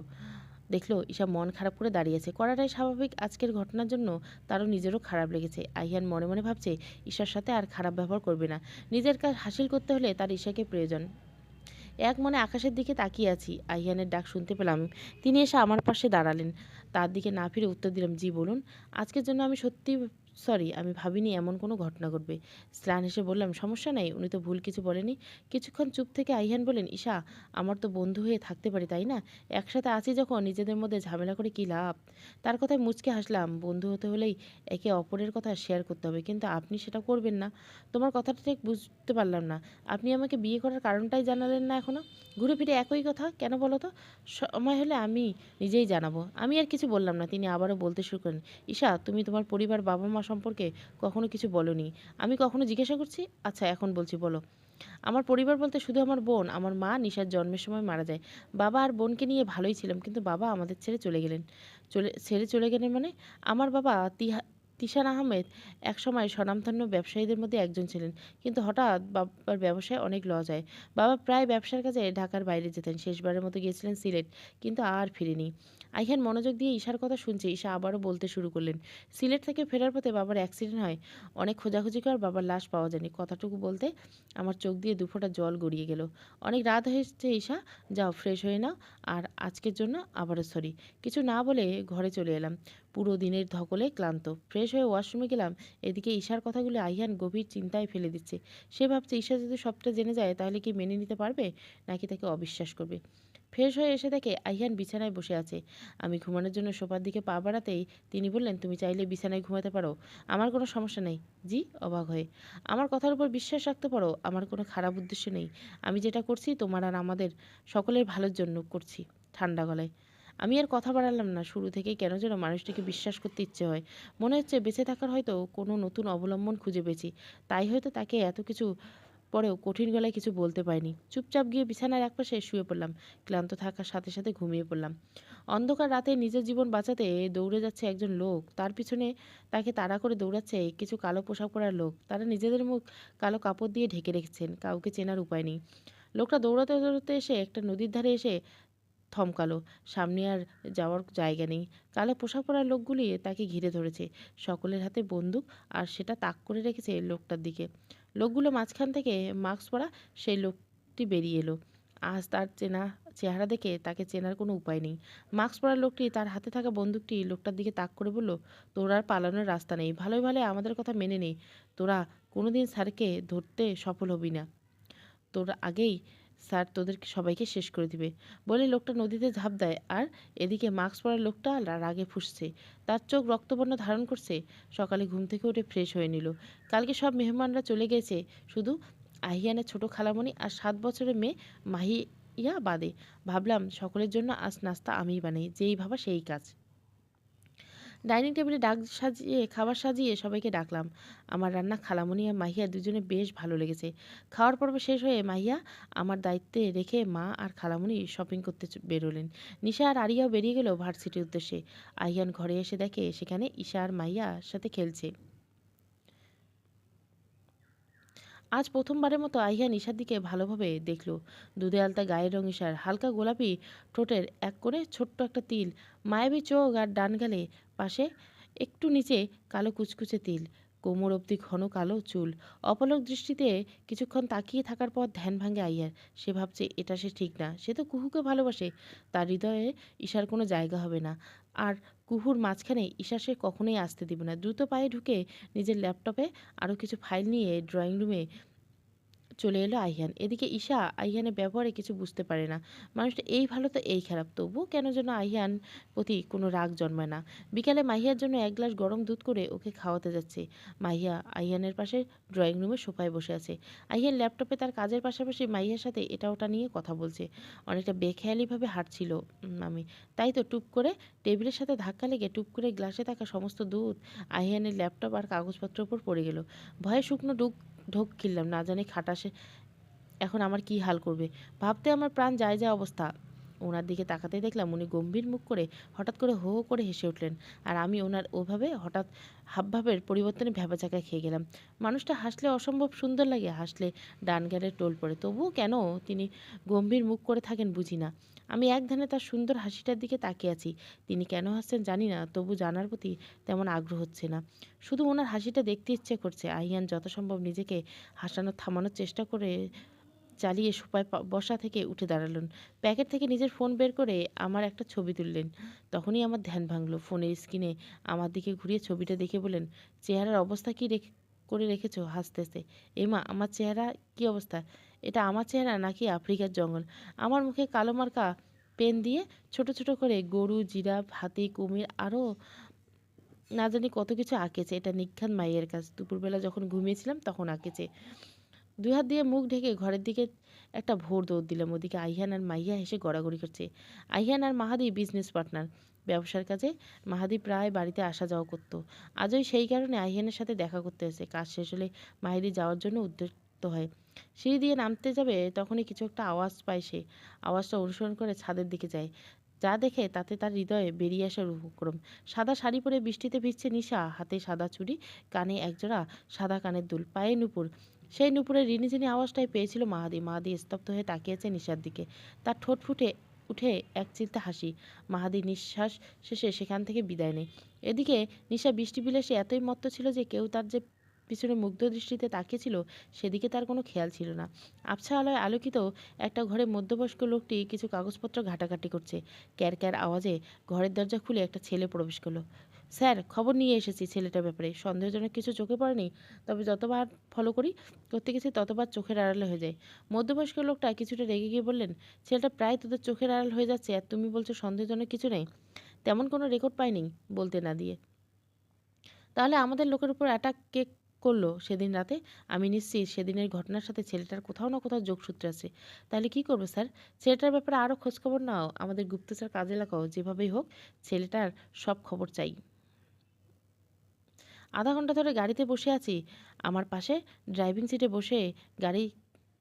দেখলো ঈশা মন খারাপ করে দাঁড়িয়েছে। করাটাই স্বাভাবিক। আজকের ঘটনার জন্য তারও নিজেরও খারাপ লেগেছে। আহিয়ান মনে মনে ভাবছে ঈশার সাথে আর খারাপ ব্যবহার করবে না। নিজের কাজ হাসিল করতে হলে তার ঈশাকে প্রয়োজন। এক মনে আকাশের দিকে তাকিয়ে আছি। আহিয়ানের ডাক শুনতে পেলাম। তিনি এসে আমার পাশে দাঁড়ালেন। তার দিকে না ফিরে উত্তর দিলাম, জি বলুন। আজকের জন্য আমি সত্যি সরি, আমি ভাবিনি এমন কোনো ঘটনা ঘটবে। স্লান হেসে বললাম, সমস্যা নেই, উনি তো ভুল কিছু বলেনি। কিছুক্ষণ চুপ থেকে আহিয়ান বলেন, ঈশা, আমার তো বন্ধু হয়ে থাকতে পারি তাই না? একসাথে আছি যখন নিজেদের মধ্যে ঝামেলা করে কী লাভ? তার কথায় মুচকে হাসলাম। বন্ধু হতে হলেই একে অপরের কথা শেয়ার করতে হবে, কিন্তু আপনি সেটা করবেন না। তোমার কথাটা ঠিক বুঝতে পারলাম না। আপনি আমাকে বিয়ে করার কারণটাই জানালেন না এখনো। ঘুরে ফিরে একই কথা কেন বলো তো? সময় হলে আমি নিজেই জানাবো। আমি আর কিছু বললাম না। তিনি আবারও বলতে শুরু করেন, ঈশা, তুমি তোমার পরিবার বাবা মা সম্পর্কে কখনো কিছু বলোনি। আমি কখনো জিজ্ঞাসা করছি? আচ্ছা এখন বলছি, বলো। আমার পরিবার বলতে শুধু আমার বোন। আমার মা নিশার জন্মের সময় মারা যায়। বাবা আর বোনকে নিয়ে ভালোই ছিলাম, কিন্তু বাবা আমাদের ছেড়ে চলে গেলেন মানে? আমার বাবা তিশান আহমেদ একসময় স্বনামধন্য ব্যবসায়ীদের মধ্যে একজন ছিলেন, কিন্তু হঠাৎ বাবার ব্যবসায় অনেক লস হয়। বাবা প্রায় ব্যবসার কাজে ঢাকার বাইরে যেতেন। শেষবারের মতো গিয়েছিলেন সিলেট, কিন্তু আর ফিরেনি। আইহান মনোযোগ দিয়ে ঈশার কথা শুনছে। ঈশা আবারও বলতে শুরু করলেন, সিলেট থেকে ফেরার পথে বাবার অ্যাক্সিডেন্ট হয়। অনেক খোঁজাখুঁজি কর বাবার লাশ পাওয়া যায়নি। কথাটুকু বলতে আমার চোখ দিয়ে দুফোঁটা জল গড়িয়ে গেল। অনেক রাত হয়েছে ঈশা, যাও ফ্রেশ হয়ে নাও। আর আজকের জন্য আবারও সরি। কিছু না বলে ঘরে চলে এলাম। পুরো দিনের ধকলে ক্লান্ত। ফ্রেশ হয়ে ওয়াশরুমে গেলাম। এদিকে ঈশার কথাগুলো আহিয়ান গভীর চিন্তায় ফেলে দিচ্ছে। সে ভাবছে ঈশা যদি সবটা জেনে যায় তাহলে কি মেনে নিতে পারবে, নাকি তাকে অবিশ্বাস করবে। ফ্রেশ হয়ে এসে দেখে আহিয়ান বিছানায় বসে আছে। আমি ঘুমানোর জন্য সোফার দিকে পা বাড়াতেই তিনি বললেন, তুমি চাইলে বিছানায় ঘুমাতে পারো, আমার কোনো সমস্যা নেই। জি? অবাক হয়ে। আমার কথার উপর বিশ্বাস রাখতে পারো, আমার কোনো খারাপ উদ্দেশ্য নেই। আমি যেটা করছি তোমার আর আমাদের সকলের ভালোর জন্য করছি। ঠান্ডা গলায়। আমি আর কথা বাড়ালাম না। শুরু থেকেই কেন যেন মানুষটিকে বিশ্বাস করতে ইচ্ছে হয়। মনে হচ্ছে বেঁচে থাকার হয়তো কোনো নতুন অবলম্বন খুঁজে পেয়েছি। তাই হয়তো তাকে এত কিছু পরেও কঠিন গলায় কিছু বলতে পারিনি। চুপচাপ গিয়ে বিছানার একপাশে শুয়ে পড়লাম। ক্লান্ত থাকার সাথে সাথে ঘুমিয়ে পড়লাম। অন্ধকার রাতে নিজের জীবন বাঁচাতে দৌড়ে যাচ্ছে একজন লোক। তার পিছনে তাকে তাড়া করে দৌড়াচ্ছে কিছু কালো পোশাক পরার লোক। তারা নিজেদের মুখ কালো কাপড় দিয়ে ঢেকে রেখেছেন। কাউকে চেনার উপায় নেই। লোকটা দৌড়াতে দৌড়াতে এসে একটা নদীর ধারে এসে থমকালো। সামনে আর যাওয়ার জায়গা নেই। কালো পোশাক পরা লোকগুলি তাকে ঘিরে ধরেছে। সকলের হাতে বন্দুক, আর সেটা তাক করে রেখেছে লোকটার দিকে। লোকগুলো মাঝখান থেকে মাস্ক পরা সেই লোকটি বেরিয়ে এলো। আজ তার চেহারা দেখে তাকে চেনার কোনো উপায় নেই। মাস্ক পরা লোকটি তার হাতে থাকা বন্দুকটি লোকটার দিকে তাক করে বলল, তোর আর পালানোর রাস্তা নেই। ভালোই ভালো আমাদের কথা মেনে নেই। তোরা কোনোদিন স্যারকে ধরতে সফল হবি না। তোর আগেই স্যার তোদের সবাইকে শেষ করে দিবে। বলে লোকটা নদীতে ঝাঁপ দেয়। আর এদিকে মাস্ক পরা লোকটা রাগে ফুঁসছে। তার চোখ রক্তবর্ণ ধারণ করছে। সকালে ঘুম থেকে উঠে ফ্রেশ হয়ে নিল। কালকে সব মেহমানরা চলে গেছে, শুধু আহিয়ানের ছোট খালামণি আর ৭ বছরের মেয়ে মাহিয়া বাদে। ভাবলাম সকলের জন্য আজ নাস্তা আমিই বানাই। যেই ভাবা সেই কাজ। ডাইনিং টেবিলে খাবার সাজিয়ে সবাইকে ডাকলাম। আমার রান্না খালামণি আর মাহিয়া দুজনে বেশ ভালো লেগেছে। খাওয়ার পর্ব শেষ হয়ে মাহিয়া আমার দায়িত্বে রেখে মা আর খালামণি শপিং করতে বেরোলেন। নিশা আর আরিয়াও বেরিয়ে গেল ভার্সিটির উদ্দেশ্যে। আহিয়ান ঘরে এসে দেখে সেখানে ঈশা আর মাহিয়ার সাথে খেলছে। আজ প্রথমবারের মতো আহিয়ান ঈশার দিকে ভালোভাবে দেখল। দুধে আলতা গায়ের রং ঈশার, হালকা গোলাপি ঠোঁটের এক কোণে ছোট্ট একটা তিল, মায়াবী চোখ আর ডান গালে পাশে একটু নিচে কালো কুচকুচে তিল। কোমর অবধি ঘন কালো চুল। অপলক দৃষ্টিতে কিছুক্ষণ তাকিয়ে থাকার পর ধ্যান ভাঙে আইয়ার। সে ভাবছে এটা সে ঠিক না। সে তো কুহুকে ভালোবাসে। তার হৃদয়ে ঈশার কোনো জায়গা হবে না। আর কুহুর মাঝখানে ঈশা সে কখনোই আসতে দিবে না। দ্রুত পায়ে ঢুকে নিজের ল্যাপটপে আরও কিছু ফাইল নিয়ে ড্রয়িং রুমে চলে এলো আইহান। এদিকে ঈশা আইহানের ব্যবহারে কিছু বুঝতে পারে না। মানুষটা এই ভালো তো এই খারাপ, তবুও কেন যেন আইহান প্রতি কোনো রাগ জন্মায় না। বিকালে মাহিয়ার জন্য এক গ্লাস গরম দুধ করে ওকে খাওয়াতে যাচ্ছে। মাহিয়া আইহানের পাশে ড্রয়িং রুমে সোফায় বসে আছে। আইহান ল্যাপটপে তার কাজের পাশাপাশি মাহিয়ার সাথে এটা ওটা নিয়ে কথা বলছে। অনেকটা বেখেয়ালিভাবে হাঁটছিল আমি। তাই তো টুপ করে টেবিলের সাথে ধাক্কা লেগে টুপ করে গ্লাসে থাকা সমস্ত দুধ আইহানের ল্যাপটপ আর কাগজপত্রের উপর পড়ে গেল। ভয়ে শুকনো ঢোক গিললাম, না জানি খাটা এখন আমার কি হাল করবে। ভাবতে আমার প্রাণ যায় যায় অবস্থা। ওনার দিকে তাকাতেই দেখলাম উনি গম্ভীর মুখ করে হঠাৎ করে হো হো করে হেসে উঠলেন। আর আমি ওনার ওভাবে হঠাৎ হাবভাবের পরিবর্তনে ভ্যাবাচাকা খেয়ে গেলাম। মানুষটা হাসলে অসম্ভব সুন্দর লাগে, হাসলে ডান গালের টোল পড়ে। তবুও কেন তিনি গম্ভীর মুখ করে থাকেন বুঝি না। আমি এক ধ্যানে তার সুন্দর হাসিটার দিকে তাকিয়ে আছি। তিনি কেন হাসছেন জানি না, তবু জানার প্রতি তেমন আগ্রহ হচ্ছে না। শুধু ওনার হাসিটা দেখতে ইচ্ছে করছে। আহিয়ান যথাসম্ভব নিজেকে হাসানো থামানোর চেষ্টা করে চালিয়ে সোফায় বসা থেকে উঠে দাঁড়ালেন। প্যাকেট থেকে নিজের ফোন বের করে আমার একটা ছবি তুললেন। তখনই আমার ধ্যান ভাঙলো। ফোনের স্ক্রিনে আমার দিকে ঘুরিয়ে ছবিটা দেখে বললেন, চেহারার অবস্থা কি করে রেখেছো? হাসতেছে। এমা, আমার চেহারা কি অবস্থা? এটা আমার চেহারা নাকি আফ্রিকার জঙ্গল? আমার মুখে কালো মার্কা পেন দিয়ে ছোট ছোট করে গরু, জিরাফ, হাতি, কুমির আরও না জানি কত কিছু আঁকেছে। এটা নিঘাত মাইয়ের কাজ। দুপুরবেলা যখন ঘুমিয়েছিলাম তখন আঁকেছে। দুই হাত দিয়ে মুখ ঢেকে ঘরের দিকে একটা ভোর দৌড় দিলাম। ওদিকে আইহান আর মাহিয়া হেসে গড়াগড়ি করছে। আইহান আর মাহাদি বিজনেস পার্টনার। ব্যবসার কাজে মাহাদি প্রায় বাড়িতে আসা যাওয়া করত। আজই সেই কারণে আইহানের সাথে দেখা করতে এসে। কাজ শেষ হলে মাহিদি যাওয়ার জন্য উদ্যত হয়। সিঁড়ি দিয়ে নামতে যাবে তখনই কিছু একটা আওয়াজ পায় সে। আওয়াজটা অনুসরণ করে ছাদের দিকে যায়। যা দেখে তাতে তার হৃদয়ে বেরিয়ে আসার উপক্রম। সাদা শাড়ি পরে বৃষ্টিতে ভিজছে নিশা, হাতে সাদা চুড়ি, কানে একজোড়া সাদা কানের দুল, পায়ে নুপুর। সেই নুপুরের রিনিঝিনি আওয়াজটাই পেয়েছিল মাহাদি। মাহাদি স্তব্ধ হয়ে তাকিয়েছে নিশার দিকে। তার ঠোঁট ফুটে উঠে এক চিলতে হাসি। মাহাদি নিঃশ্বাস শেষে সেখান থেকে বিদায় নেয়। এদিকে নিশা বৃষ্টি বিলাসে এতই মত্ত ছিল যে কেউ তার যে পিছনে মুগ্ধ দৃষ্টিতে তাকিয়েছিল সেদিকে তার কোনো খেয়াল ছিল না। আবছা আলোয় আলোকিত একটা ঘরে মধ্যবয়স্ক লোকটি কিছু কাগজপত্র ঘাটাঘাটি করছে। ক্যার ক্যার আওয়াজে ঘরের দরজা খুলে একটা ছেলে প্রবেশ করলো। স্যার, খবর নিয়ে এসেছি ছেলেটার ব্যাপারে। সন্দেহজনক কিছু চোখে পড়েনি, তবে যতবার ফলো করতে গেছি ততবার চোখের আড়ালে হয়ে যায়। মধ্যবয়স্ক লোকটা কিছুটা রেগে গিয়ে বললেন, ছেলেটা প্রায় তোদের চোখের আড়াল হয়ে যাচ্ছে আর তুমি বলছো সন্দেহজনক কিছু নেই? তেমন কোনো রেকর্ড পাইনি। বলতে না দিয়ে, তাহলে আমাদের লোকের উপর অ্যাটাক কে করলো সেদিন রাতে? আমি নিশ্চিত সেদিনের ঘটনার সাথে ছেলেটার কোথাও না কোথাও যোগসূত্র আছে। তাহলে কি করবো স্যার? ছেলেটার ব্যাপারে আরও খোঁজখবর নাও, আমাদের গুপ্তচর কাজে লাগাও, যেভাবেই হোক ছেলেটার সব খবর চাই। আধা ঘন্টা ধরে গাড়িতে বসে আছি। আমার পাশে ড্রাইভিং সিটে বসে গাড়ি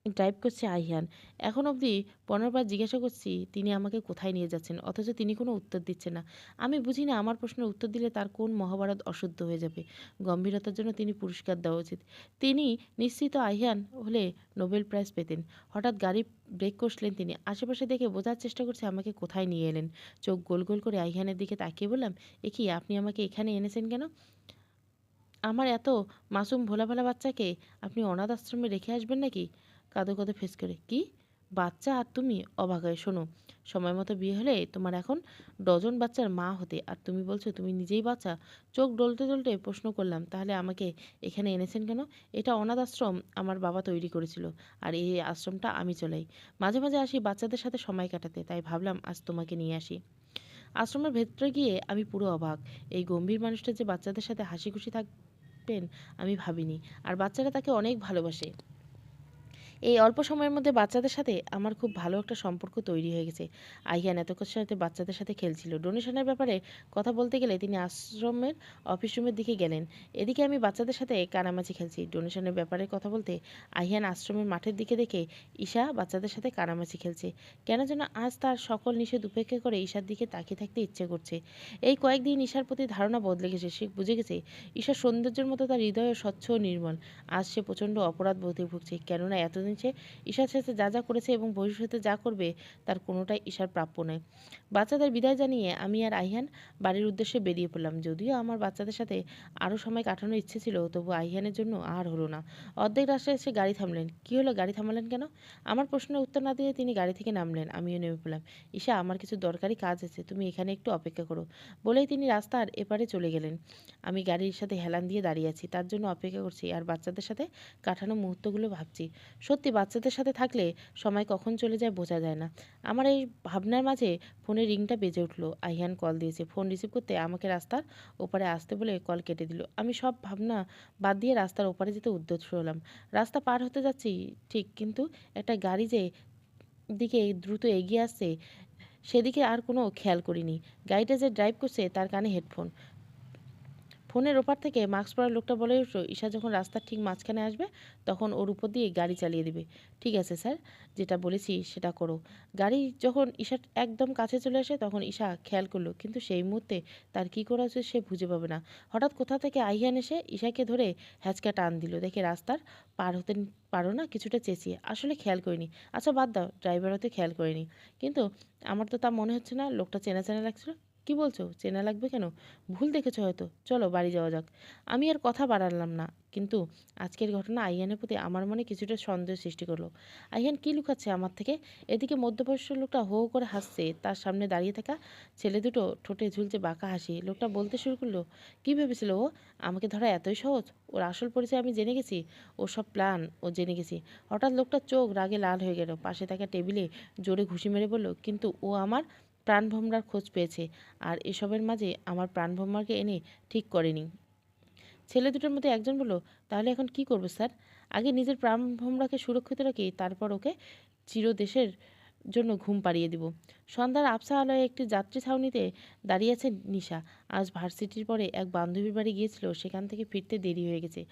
ড্রাইভ করছে আইহান। এখন অবধি ১৫ বার জিজ্ঞাসা করছি তিনি আমাকে কোথায় নিয়ে যাচ্ছেন, অথচ তিনি কোনো উত্তর দিচ্ছেন না। আমি বুঝি না আমার প্রশ্নের উত্তর দিলে তার কোন মহাভারত অশুদ্ধ হয়ে যাবে। গম্ভীরতার জন্য তিনি পুরস্কার দেওয়া উচিত। তিনি নিশ্চিত আইহান হলে নোবেল প্রাইজ পেতেন। হঠাৎ গাড়ি ব্রেক কষলেন তিনি। আশেপাশে দেখে বোঝার চেষ্টা করছে আমাকে কোথায় নিয়ে এলেন। চোখ গোল গোল করে আইহানের দিকে তাকিয়ে বললাম, এ কি, আপনি আমাকে এখানে এনেছেন কেন? আমার এত মাসুম ভোলা ভালা বাচ্চাকে আপনি অনাথ আশ্রমে রেখে আসবেন নাকি? কাঁদো কাঁদো ফেস করে। কি? বাচ্চা আর তুমি? অবাক হয়ে শোনো, সময় মতো বিয়ে হলে তোমার এখন ডজন বাচ্চার মা হতে, আর তুমি বলছো তুমি নিজেই বাচ্চা? চোখ ডলতে ডলতে প্রশ্ন করলাম, তাহলে আমাকে এখানে এনেছেন কেন? এটা অনাথ আশ্রম আমার বাবা তৈরি করেছিল, আর এই আশ্রমটা আমি চলাই। মাঝে মাঝে আসি বাচ্চাদের সাথে সময় কাটাতে, তাই ভাবলাম আজ তোমাকে নিয়ে আসি। আশ্রমের ভেতরে গিয়ে আমি পুরো অবাক। এই গম্ভীর মানুষটা যে বাচ্চাদের সাথে হাসি খুশি থাকবেন আমি ভাবিনি। আর বাচ্চারা তাকে অনেক ভালোবাসে। এই অল্প সময়ের মধ্যে বাচ্চাদের সাথে আমার খুব ভালো একটা সম্পর্ক তৈরি হয়ে গেছে। আইয়ান এতক্ষণ সাথে বাচ্চাদের সাথে খেলছিল। ডোনেশনের ব্যাপারে কথা বলতে গেলে তিনি আশ্রমের অফিস রুমের দিকে গেলেন। এদিকে আমি বাচ্চাদের সাথে কানামাছি খেলছি। ডোনেশনের ব্যাপারে কথা বলতে আইয়ান আশ্রমের মাঠের দিকে দেখে ঈশা বাচ্চাদের সাথে কানামাছি খেলছে। কেন যেন আজ তার সকল নিষেধ উপেক্ষা করে ঈশার দিকে তাকিয়ে থাকতে ইচ্ছে করছে। এই কয়েকদিন ঈশার প্রতি ধারণা বদলে গেছে। সে বুঝে গেছে ঈশার সৌন্দর্যের মতো তার হৃদয় স্বচ্ছ ও নির্মল। আজ সে প্রচণ্ড অপরাধ বোধে ভুগছে। কেননা এতদিন এতদিন সে ঈশার সাথে যা যা করেছে এবং ভবিষ্যতে যা করবে তার কোনোটাই ঈশার প্রাপ্য নয়। বাচ্চাদের বিদায় জানিয়ে আমি আর আইহান বাড়ির উদ্দেশ্যে বেরিয়ে পড়লাম। যদিও আমার বাচ্চাদের সাথে আরও সময় কাটানোর ইচ্ছে ছিল, তবু আইহানের জন্য আর হলো না। অর্ধেক রাস্তায় এসে গাড়ি থামলেন। কী হলো, গাড়ি থামালেন কেন? আমার প্রশ্নের উত্তর না দিয়ে তিনি গাড়ি থেকে নামলেন। আমিও নেমে পড়লাম। ঈশা, আমার কিছু দরকারি কাজ আছে, তুমি এখানে একটু অপেক্ষা করো, বলেই তিনি রাস্তার এপারে চলে গেলেন। আমি গাড়ির সাথে হেলান দিয়ে দাঁড়িয়ে আছি, তার জন্য অপেক্ষা করছি আর বাচ্চাদের সাথে কাটানো মুহূর্তগুলো ভাবছি। সত্যি বাচ্চাদের সাথে থাকলে সময় কখন চলে যায় বোঝা যায় না। আমার এই ভাবনার মাঝে ফোনের রিংটা বেজে উঠলো। আইহান কল দিয়েছে। ফোন রিসিভ করতে আমাকে রাস্তার ওপারে আসতে বলে কল কেটে দিল। আমি সব ভাবনা বাদ দিয়ে রাস্তার ওপারে যেতে উদ্যত হলাম। রাস্তা পার হতে যাচ্ছি ঠিক, কিন্তু একটা গাড়ি যে দিকে দ্রুত এগিয়ে আসছে সেদিকে আর কোনো খেয়াল করিনি। গাড়িটা যে ড্রাইভ করছে তার কানে হেডফোন। ফোনের ওপার থেকে মাস্ক পরা লোকটা বলে উঠল, ঈশা যখন রাস্তার ঠিক মাঝখানে আসবে তখন ওর উপর দিয়ে গাড়ি চালিয়ে দেবে। ঠিক আছে স্যার, যেটা বলেছি সেটা করো। গাড়ি যখন ঈশার একদম কাছে চলে আসে তখন ঈশা খেয়াল করলো, কিন্তু সেই মুহূর্তে তার কী করা উচিত সে খুঁজে পাবে না। হঠাৎ কোথা থেকে আইহান এসে ঈশাকে ধরে হ্যাঁচকা টান দিল। দেখে রাস্তার পার হতে পারো না, কিছুটা চেঁচিয়ে। আসলে খেয়াল করিনি। আচ্ছা বাদ দাও, ড্রাইভার হয়তো খেয়াল করিনি, কিন্তু আমার তো তা মনে হচ্ছে না। লোকটা চেনা চেনা লাগছিল। কি বলছো, চেনা লাগবে কেন? ভুল দেখেছো হয়তো, চলো বাড়ি যাওয়া যাক। আমি আর কথা বাড়ালাম না, কিন্তু আজকের ঘটনা আইয়ানের প্রতি আমার মনে কিছুটা সন্দেহ সৃষ্টি করলো। আইয়ান কি লুকাচ্ছে আমার থেকে? এদিকে মধ্যবয়স্ক লোকটা হো হো করে হাসছে। তার সামনে দাঁড়িয়ে থাকা ছেলে দুটো ঠোঁটে ঝুলছে বাঁকা হাসি। লোকটা বলতে শুরু করলো, কি ভেবেছিল ও আমাকে ধরা এতই সহজ? ওর আসল পরিচয় আমি জেনে গেছি, ওর সব প্ল্যান ও জেনে গেছি। হঠাৎ লোকটার চোখ রাগে লাল হয়ে গেল। পাশে থাকা টেবিলে জোরে ঘুষি মেরে বলল, কিন্তু ও আমার প্রাণভোমরার খোঁজ পেয়েছে, আর এসবের মাঝে আমার প্রাণভোমরাকে এনে ঠিক করেনি। ছেলে দুটোর মধ্যে একজন বলল, তাহলে এখন কি করবো স্যার? আগে নিজের প্রাণভোমরাকে সুরক্ষিত রাখি, তারপর ওকে চিরদেশের জন্য ঘুম পাড়িয়ে দিব। সন্ধ্যার আবছা আলোয় একটি যাত্রী ছাউনিতে দাঁড়িয়ে আছে নিশা। আজ ভার্সিটির পরে এক বান্ধবীর বাড়ি গিয়েছিল, সেখান থেকে ফিরতে দেরি হয়ে গেছে।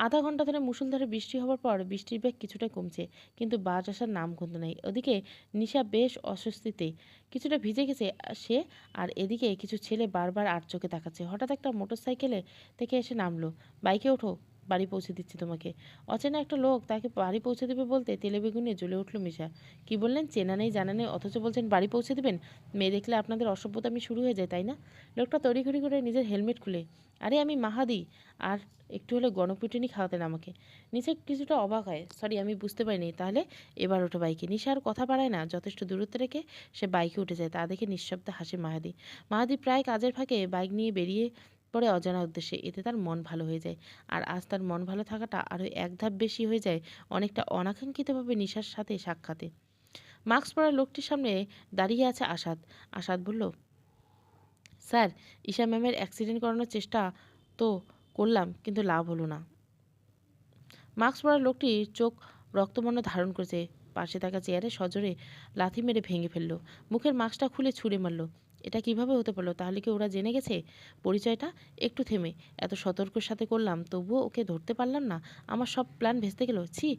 আধা ঘন্টা ধরে মুষলধারে বৃষ্টি হওয়ার পর বৃষ্টির বেগ কিছুটা কমছে, কিন্তু বাজ আসার নাম গন্ধ নেই। ওদিকে নিশা বেশ অস্বস্তিতে, কিছুটা ভিজে গেছে সে। আর এদিকে কিছু ছেলে বারবার আর চোখে তাকাচ্ছে। হঠাৎ একটা মোটর সাইকেলে থেকে এসে নামলো। বাইকে ওঠো, বাড়ি পৌঁছে দিচ্ছি তোমাকে। অচেনা একটা লোক তাকে বাড়ি পৌঁছে দেবে বলতে তেলে বেগুনে জ্বলে উঠল মিশা। কি বললেন, চেনা নেই জানা নেই, অথচ বলছেন বাড়ি পৌঁছে দেবেন? মেয়ে দেখলে আপনাদের অসভ্যতামি শুরু হয়ে যায়, তাই না? লোকটা তড়িঘড়ি করে নিজের হেলমেট খুলে, আরে আমি মাহাদি, আর একটু হলে গণপিটুনি খাওয়াতেন আমাকে। নিচে কিছুটা অবাক হয়, সরি আমি বুঝতে পারিনি। তাহলে এবার ওঠো বাইকে। নিশা আর কথা বাড়ায় না, যথেষ্ট দূরত্ব রেখে সে বাইকে উঠে যায়। তা দেখে নিঃশব্দে হাসে মাহাদি। মাহাদি প্রায় কাজের ফাঁকে বাইক নিয়ে বেরিয়ে পড়ে অজানা উদ্দেশ্যে। এতে তার মন ভালো হয়ে যায়। আর আজ তার মন ভালো থাকাটা আরও এক ধাপ বেশি হয়ে যায় অনেকটা অনাকাঙ্ক্ষিতভাবে নিশার সাথে সাক্ষাতে। মাস্ক পরা লোকটির সামনে দাঁড়িয়ে আছে আসাদ। আসাদ বলল, স্যার, ঈশা ম্যামের অ্যাক্সিডেন্ট করানোর চেষ্টা তো করলাম, কিন্তু লাভ হলো না। মাস্ক পরা লোকটি চোখ রক্তবর্ণ ধারণ করেছে। পাশে থাকা চেয়ারে সজোরে লাথি মেরে ভেঙে ফেলল। মুখের মাস্কটা খুলে ছুঁড়ে মারল। এটা কিভাবে হতে পারলো? তাহলে কি ওরা জেনে গেছে পরিচয়টা? একটু থেমে, এত সতর্কর সাথে করলাম, তবুও ওকে ধরতে পারলাম না। আমার সব প্ল্যান ভেস্তে গেল। ছি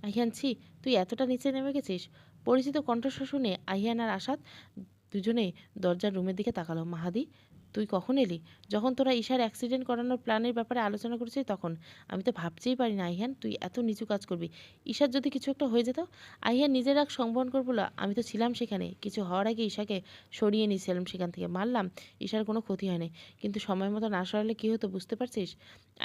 আহিয়ান, ছি, তুই এতটা নিচে নেমে গেছিস? পরিচিত কণ্ঠস্বর শুনে আহিয়ান আর আসাদ দুজনে দরজার রুমের দিকে তাকালো। মাহাদি, তুই কখন এলি? যখন তোরা ঈশার অ্যাক্সিডেন্ট করানোর প্ল্যানের ব্যাপারে আলোচনা করেছিস তখন। আমি তো ভাবতেই পারি না আহিয়ান তুই এত নিচু কাজ করবি। ঈশার যদি কিছু একটা হয়ে যেত? আহিয়ান নিজের রাগ সংবরণ করে বলল, আমি তো ছিলাম সেখানে। কিছু হওয়ার আগে ঈশাকে সরিয়ে নিয়েছিলাম সেখান থেকে, মারলাম। ঈশার কোনো ক্ষতি হয়নি, কিন্তু সময় মতো না সরালে কী হতো বুঝতে পারছিস?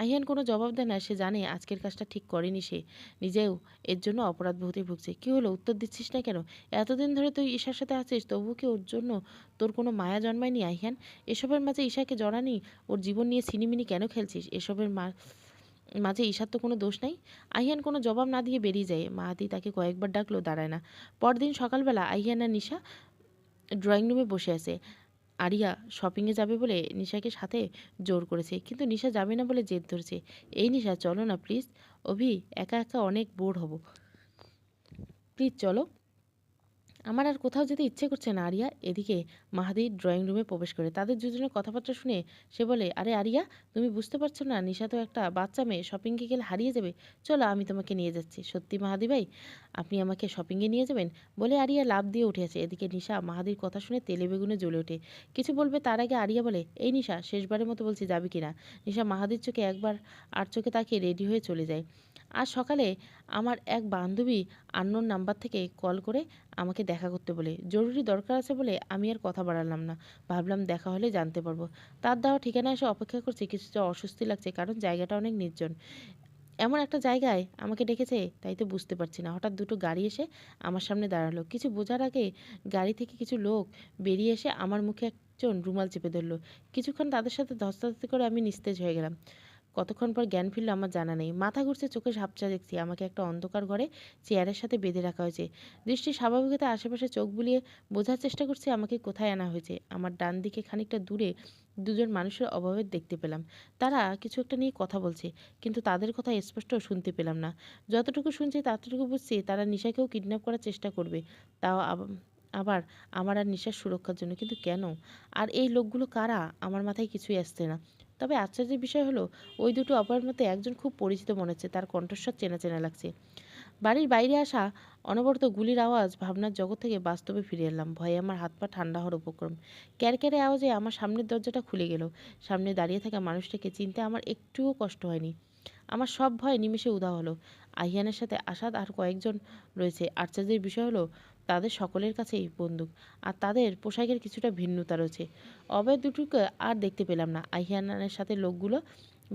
আহিয়ান কোনো জবাব দেয় না। সে জানে আজকের কাজটা ঠিক করেনি সে, নিজেও এর জন্য অপরাধ বোধে ভুগছে। কী হলো, উত্তর দিচ্ছিস না কেন? এতদিন ধরে তুই ঈশার সাথে আছিস, তবুও কি ওর জন্য তোর কোনো মায়া জন্মায়নি আহিয়ান? এসবের মাঝে ঈশাকে জড়ানি, ওর জীবন নিয়ে ছিনিমিনি কেন খেলছিস? এসবের মাঝে ঈশার তো কোনো দোষ নাই। আহিয়ান কোনো জবাব না দিয়ে বেরিয়ে যায়। মাহাতি তাকে কয়েকবার ডাকলো, দাঁড়ায় না। পরদিন সকালবেলা আহিয়ান আর নিশা ড্রয়িং রুমে বসে আছে। আরিয়া শপিংয়ে যাবে বলে নিশাকে সাথে জোর করেছে, কিন্তু নিশা যাবে না বলে জেদ ধরেছে। এই নিশা, চলো না প্লিজ। অভি, একা একা অনেক বোর হব, প্লিজ চলো। আমার আর কোথাও যেতে ইচ্ছে করছে না আরিয়া। এদিকে মাহাদি ড্রয়িং রুমে প্রবেশ করে। তাদের দুজনের কথাবার্তা শুনে সে বলে, আরে আরিয়া, তুমি বুঝতে পারছো না নিশা তো একটা বাচ্চা মেয়ে, শপিংয়ে গেলে হারিয়ে যাবে। চলো আমি তোমাকে নিয়ে যাচ্ছি। সত্যি মাহাদি ভাই, আপনি আমাকে শপিংয়ে নিয়ে যাবেন? বলে আরিয়া লাফ দিয়ে উঠে আসে। এদিকে নিশা মাহাদির কথা শুনে তেলে বেগুনে জ্বলে ওঠে। কিছু বলবে তার আগে আরিয়া বলে, এই নিশা, শেষবারের মতো বলছি, যাবি কিনা? নিশা মাহাদির চোখে একবার আর চোখে তাকিয়ে রেডি হয়ে চলে যায়। আজ সকালে আমার এক বান্ধবী আননোন নাম্বার থেকে কল করে আমাকে দেখা করতে বলে। জরুরি দরকার আছে বলে আমি আর কথা বাড়ালাম না। ভাবলাম দেখা হলে জানতে পারবো। তার দেওয়া ঠিকানায় এসে অপেক্ষা করছি। কিছুটা অস্বস্তি লাগছে, কারণ জায়গাটা অনেক নির্জন। এমন একটা জায়গায় আমাকে ডেকেছে তাই তো বুঝতে পারছি না। হঠাৎ দুটো গাড়ি এসে আমার সামনে দাঁড়ালো। কিছু বোঝার আগে গাড়ি থেকে কিছু লোক বেরিয়ে এসে আমার মুখে একজন রুমাল চেপে ধরলো। কিছুক্ষণ তাদের সাথে ধস্তাধস্তি করে আমি নিস্তেজ হয়ে গেলাম। কতক্ষণ পর জ্ঞান ফিরল আমার জানা নেই। মাথা ঘুরছে, চোখে ঝাপসা দেখছি। আমাকে একটা অন্ধকার ঘরে চেয়ারের সাথে বেঁধে রাখা হয়েছে। দৃষ্টি স্বাভাবিকতা আশেপাশে চোখ বুলিয়ে বোঝার চেষ্টা করছি আমাকে কোথায় আনা হয়েছে। আমার ডান দিকে খানিকটা দূরে দুজন মানুষের অভাবে দেখতে পেলাম। তারা কিছু একটা নিয়ে কথা বলছে, কিন্তু তাদের কথা স্পষ্ট শুনতে পেলাম না। যতটুকু শুনছি ততটুকু বুঝছি তারা নিশাকেও কিডন্যাপ করার চেষ্টা করবে। তাও আবার আমার আর নিশার সুরক্ষার জন্য। কিন্তু কেন? আর এই লোকগুলো কারা? আমার মাথায় কিছুই আসছে না। তবে আশ্চর্যের বিষয় হলো, ওই দুটো অপরের মধ্যে একজন খুব পরিচিত মনে হচ্ছে। তার কণ্ঠস্বর চেনা চেনা লাগছে। বাড়ির বাইরে আসা অনবরত গুলির আওয়াজ ভাবনার জগৎ থেকে বাস্তবে ফিরে এলাম। ভয়ে আমার হাত পা ঠান্ডা হওয়ার উপক্রম। ক্যারক্যারে আওয়াজে আমার সামনের দরজাটা খুলে গেল। সামনে দাঁড়িয়ে থাকা মানুষটাকে চিনতে আমার একটুও কষ্ট হয়নি। আমার সব ভয় নিমেষে উধাও হলো। আহিয়ানের সাথে আসাদ আর কয়েকজন রয়েছে। আশ্চর্যের বিষয় হলো, তাদের সকলের কাছেই বন্দুক, আর তাদের পোশাকের কিছুটা ভিন্নতা রয়েছে। অভয় দুটোকে আর দেখতে পেলাম না। আহিয়ানের সাথে লোকগুলো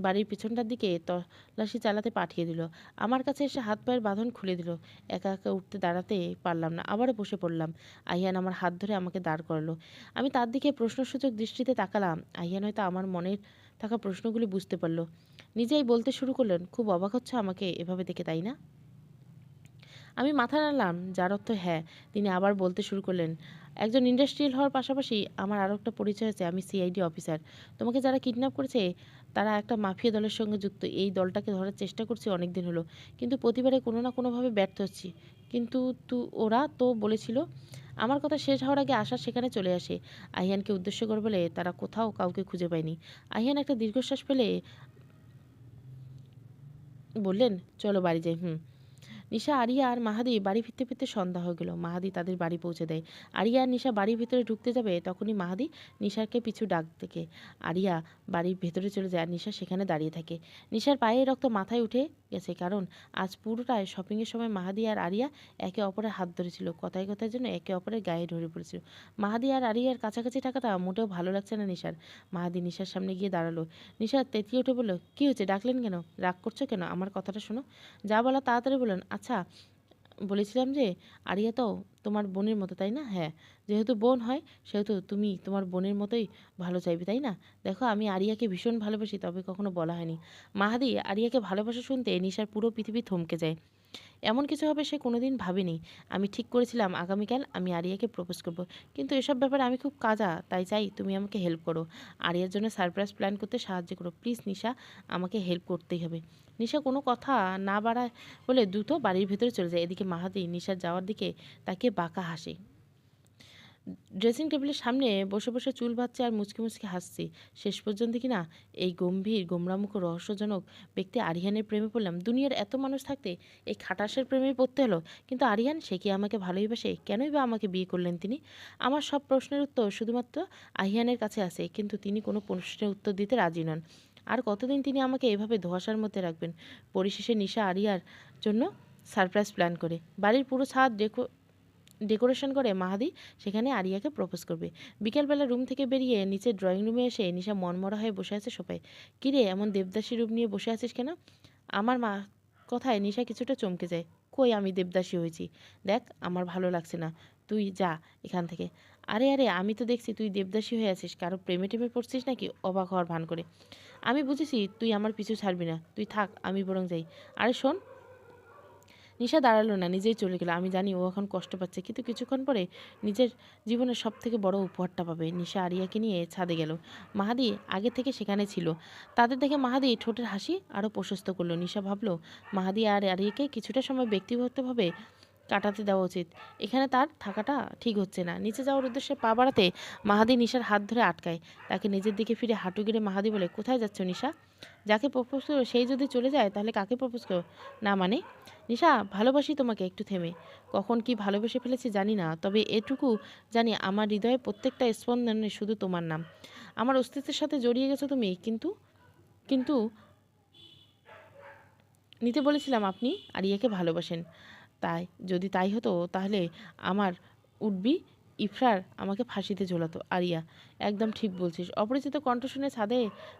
বাড়ির পিছনটার দিকে তল্লাশি চালাতে পাঠিয়ে দিল। আমার কাছে এসে হাত পায়ের বাঁধন খুলে দিল। একা একা উঠতে দাঁড়াতে পারলাম না, আবারও বসে পড়লাম। আহিয়ান আমার হাত ধরে আমাকে দাঁড় করালো। আমি তার দিকে প্রশ্নসূচক দৃষ্টিতে তাকালাম। আহিয়ান হয়তো আমার মনের থাকা প্রশ্নগুলি বুঝতে পারল। নিজেই বলতে শুরু করলেন, খুব অবাক হচ্ছে আমাকে এভাবে দেখে, তাই না? আমি মাথা নাড়লাম, যার অর্থ হ্যাঁ। তিনি আবার বলতে শুরু করলেন, একজন ইন্ডাস্ট্রিয়াল হওয়ার পাশাপাশি আমার আরও একটা পরিচয় আছে। আমি সিআইডি অফিসার। তোমাকে যারা কিডন্যাপ করেছে তারা একটা মাফিয়া দলের সঙ্গে যুক্ত। এই দলটাকে ধরার চেষ্টা করছি অনেক দিন হলো, কিন্তু প্রতিবারে কোনো না কোনোভাবে ব্যর্থ হচ্ছি। কিন্তু ওরা তো বলেছিল। আমার কথা শেষ হওয়ার আগে আশা সেখানে চলে আসে। আহিয়ানকে উদ্দেশ্য করে বলে, তারা কোথাও কাউকে খুঁজে পায়নি। আহিয়ান একটা দীর্ঘশ্বাস ফেলে বললেন, চলো বাড়ি যাই। নিশা, আরিয়া আর মাহাদি বাড়ি ফিরতে ফিরতে সন্ধ্যা হয়ে গেল। মাহাদি তাদের বাড়ি পৌঁছে দেয়। আরিয়া আর নিশা বাড়ির ভিতরে ঢুকতে যাবে, তখনই মাহাদি নিশাকে পিছু ডাক থেকে আরিয়া বাড়ির ভেতরে চলে যায়, আর নিশা সেখানে দাঁড়িয়ে থাকে। নিশার পায়ে রক্ত মাথায় উঠে গেছে, কারণ আজ পুরোটায় শপিংয়ের সময় মাহাদি আর আরিয়া একে অপরের হাত ধরেছিল। কথায় কথায় যেন একে অপরের গায়ে ধরে পড়েছিল। মাহাদি আর আরিয়ার কাছাকাছি থাকাটা মোটেও ভালো লাগছে না নিশার। মাহাদি নিশার সামনে গিয়ে দাঁড়ালো। নিশা তেতিয়ে উঠে বলল, কী হয়েছে, ডাকলেন কেন? রাগ করছো কেন? আমার কথাটা শোনো। যা বলা তাড়াতাড়ি বলুন। আচ্ছা, বলেছিলাম যে আরিয়া তো তোমার বোনের মতো, তাই না? হ্যাঁ, যেহেতু বোন হয় সেহেতু তুমি তোমার বোনের মতোই ভালো চাইবে, তাই না? দেখো, আমি আরিয়াকে ভীষণ ভালোবাসি, তবে কখনো বলা হয়নি। মাহাদি আরিয়াকে ভালোবাসা শুনতে নিশার পুরো পৃথিবী থমকে যায়। এমন কিছু হবে সে কোনোদিন ভাবেনি। আমি ঠিক করেছিলাম আগামীকাল আমি আরিয়াকে প্রপোজ করব। কিন্তু এসব ব্যাপারে আমি খুব কাঁচা, তাই চাই তুমি আমাকে হেল্প করো। আরিয়ার জন্য সারপ্রাইজ প্ল্যান করতে সাহায্য করো প্লিজ নিশা। আমাকে হেল্প করতেই হবে। নিশা কোনো কথা না বাড়ায় বলে দ্রুত বাড়ির ভেতরে চলে যায়। এদিকে মাহাদি নিশার যাওয়ার দিকে তাকে বাঁকা হাসে। ড্রেসিং টেবিলের সামনে বসে বসে চুল বাঁধছে আর মুচকি মুচকি হাসছি। শেষ পর্যন্ত কিনা এই গম্ভীর গোমরামুখ রহস্যজনক ব্যক্তি আরিয়ানের প্রেমে পড়লাম। দুনিয়ার এত মানুষ থাকতে এই খাটাসের প্রেমে পড়তে হলো। কিন্তু আরিয়ান, সে কি আমাকে ভালোই বাসে? কেনই বা আমাকে বিয়ে করলেন তিনি? আমার সব প্রশ্নের উত্তর শুধুমাত্র আহিয়ানের কাছে আছে, কিন্তু তিনি কোনো প্রশ্নের উত্তর দিতে রাজি নন। আর কতদিন তিনি আমাকে এভাবে ধোঁয়াশার মধ্যে রাখবেন? পরিশেষে নিশা আরিয়ার জন্য সারপ্রাইজ প্ল্যান করে বাড়ির পুরো ছাদ ডেকোরেশন করে মাহাদি সেখানে আরিয়াকে প্রপোজ করবে। বিকেলবেলা রুম থেকে বেরিয়ে নিচে ড্রয়িং রুমে এসে নিশা মনমরা হয়ে বসে আছে সোফায়। কিরে, এমন দেবদাসী রূপ নিয়ে বসে আছিস কেন? আমার মা কথায় নিশা কিছুটা চমকে যায়। কই, আমি দেবদাসী হয়েছি? দেখ, আমার ভালো লাগছে না, তুই যা এখান থেকে। আরে আরে, আমি তো দেখছি তুই দেবদাসী হয়ে আছিস। কারো প্রেমে টেমে পড়ছিস নাকি? অবাক হওয়ার ভান করে। আমি বুঝেছি তুই আমার পিছু ছাড়বি না, তুই থাক, আমি বরং যাই। আরে শোন। নিশা দাঁড়ালো না, নিজেই চলে গেল। আমি জানি ও এখন কষ্ট পাচ্ছে, কিন্তু কিছুক্ষণ পরে নিজের জীবনের সব থেকে বড় উপহারটা পাবে। নিশা আরিয়াকে নিয়ে ছাদে গেল। মাহাদি আগে থেকে সেখানে ছিল। তাদের দেখে মাহাদি ঠোঁটের হাসি আরও প্রশস্ত করলো। নিশা ভাবলো, মাহাদি আর আরিয়াকে কিছুটা সময় ব্যক্তিগতভাবে কাটাতে দেওয়া উচিত। এখানে তার থাকাটা ঠিক হচ্ছে না। নিচে যাওয়ার উদ্দেশ্যে পা বাড়াতে মাহাদি নিশার হাত ধরে আটকায়। তাকে নিজের দিকে ফিরে হাঁটু গেড়ে মাহাদি বলে, কোথায় যাচ্ছ নিশা? যাকে প্রপোজ করো সেই যদি চলে যায় তাহলে কাকে প্রপোজ করো? না মানে? নিশা, ভালোবাসি তোমাকে। একটু থেমে, কখন কি ভালোবেসে ফেলেছি জানি না, তবে এটুকু জানি আমার হৃদয়ে প্রত্যেকটা স্পন্দনে শুধু তোমার নাম। আমার অস্তিত্বের সাথে জড়িয়ে গেছো তুমি। কিন্তু কিন্তু নিতে বলেছিলাম আপনি আরিয়াকে ভালোবাসেন। তাই যদি তাই হতো তাহলে আমার উঠবি ইফরার আমাকে ফাঁসিতে ঝোলাতো। আরিয়া, একদম ঠিক বলছিস। অপরিচিত কণ্ঠ শুনে ছাদে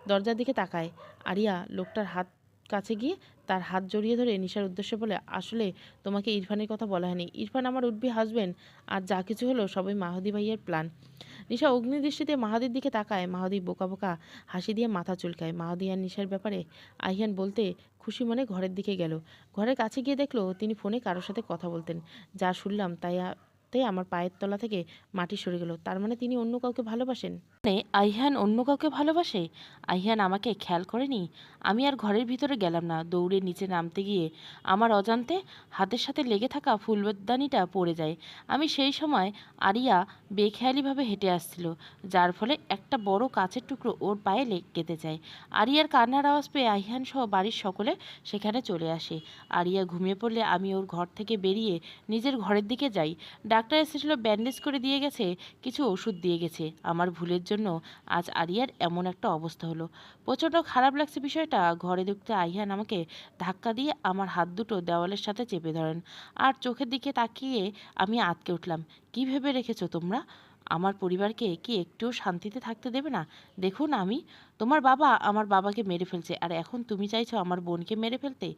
দরজার দিকে তাকায় আরিয়া। লোকটার হাত কাছে গিয়ে তার হাত জড়িয়ে ধরে নিশার উদ্দেশ্যে বলে, আসলে তোমাকে ইরফানের কথা বলা হয়নি। ইরফান আমার উঠবি হাজবেন্ড, আর যা কিছু হলো সবই মাহদি ভাইয়ের প্ল্যান। নিশা অগ্নিদৃষ্টিতে মাহাদির দিকে তাকায়। মাহাদি বোকা বোকা হাসি দিয়ে মাথা চুলকায়। মাহাদি আর নিশার ব্যাপারে আহিয়ান বলতে খুশি মনে ঘরের দিকে গেল। ঘরের কাছে গিয়ে দেখলো তিনি ফোনে কারোর সাথে কথা বলতেন। যা শুনলাম তাই আমার পায়ের তলা থেকে মাটি সরে গেল। তার মানে তিনি অন্য কাউকে ভালোবাসেন? মানে আইহান অন্য কাউকে ভালোবাসে? আইহান আমাকে খেয়াল করেনি? আমি আর ঘরের ভিতরে গেলাম না। দৌড়ে নিচে নামতে গিয়ে আমার অজান্তে হাতের সাথে লেগে থাকা ফুলদানিটা পড়ে যায়। আমি সেই সময় আরিয়া বেখেয়ালিভাবে হেঁটে আসছিল, যার ফলে একটা বড় কাচের টুকরো ওর পায়ে কেটে যায়। আরিয়ার কান্নার আওয়াজ পেয়ে আহিয়ান সহ বাড়ির সকলে সেখানে চলে আসে। আরিয়া ঘুমিয়ে পড়লে আমি ওর ঘর থেকে বেরিয়ে নিজের ঘরের দিকে যাই। ডাক্তার এসেছিল, ব্যান্ডেজ করে দিয়ে গেছে, কিছু ওষুধ দিয়ে গেছে। আমার ভুলের জন্য আজ আরিয়ার এমন একটা অবস্থা হলো। প্রচণ্ড খারাপ লাগছে বিষয়টা। ঘরে ঢুকতে আইহান আমাকে ধাক্কা দিয়ে আমার হাত দুটো দেওয়ালের সাথে চেপে ধরেন, আর চোখের দিকে তাকিয়ে আমি আঁতকে উঠলাম। কি ভেবে রেখেছো তোমরা? আমার পরিবারকে কি একটুও শান্তিতে থাকতে দেবে না? দেখুন, আমি তোমার বাবা আমার বাবাকে মেরে ফেলছে, আর এখন তুমি চাইছো আমার বোনকে মেরে ফেলতে?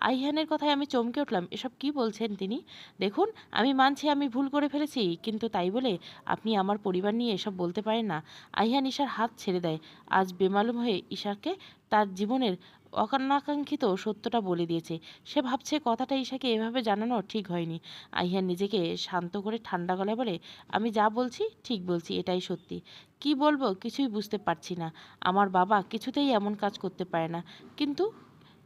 আইহানের কথায় আমি চমকে উঠলাম। এসব কি বলছেন তিনি? দেখুন, আমি মানছি আমি ভুল করে ফেলেছি, কিন্তু তাই বলে আপনি আমার পরিবার নিয়ে এসব বলতে পারেন না। আইহান ঈশার হাত ছেড়ে দেয়। আজ বেমালুম হয়ে ঈশাকে তার জীবনের অনাকাঙ্ক্ষিত সত্যটা বলে দিয়েছে। সে ভাবছে কথাটা ঈশাকে এভাবে জানানো ঠিক হয়নি। আইহান নিজেকে শান্ত করে ঠান্ডা গলায় বলে, আমি যা বলছি ঠিক বলছি, এটাই সত্যি। কি বলবো কিছুই বুঝতে পারছি না। আমার বাবা কিছুতেই এমন কাজ করতে পারে না। কিন্তু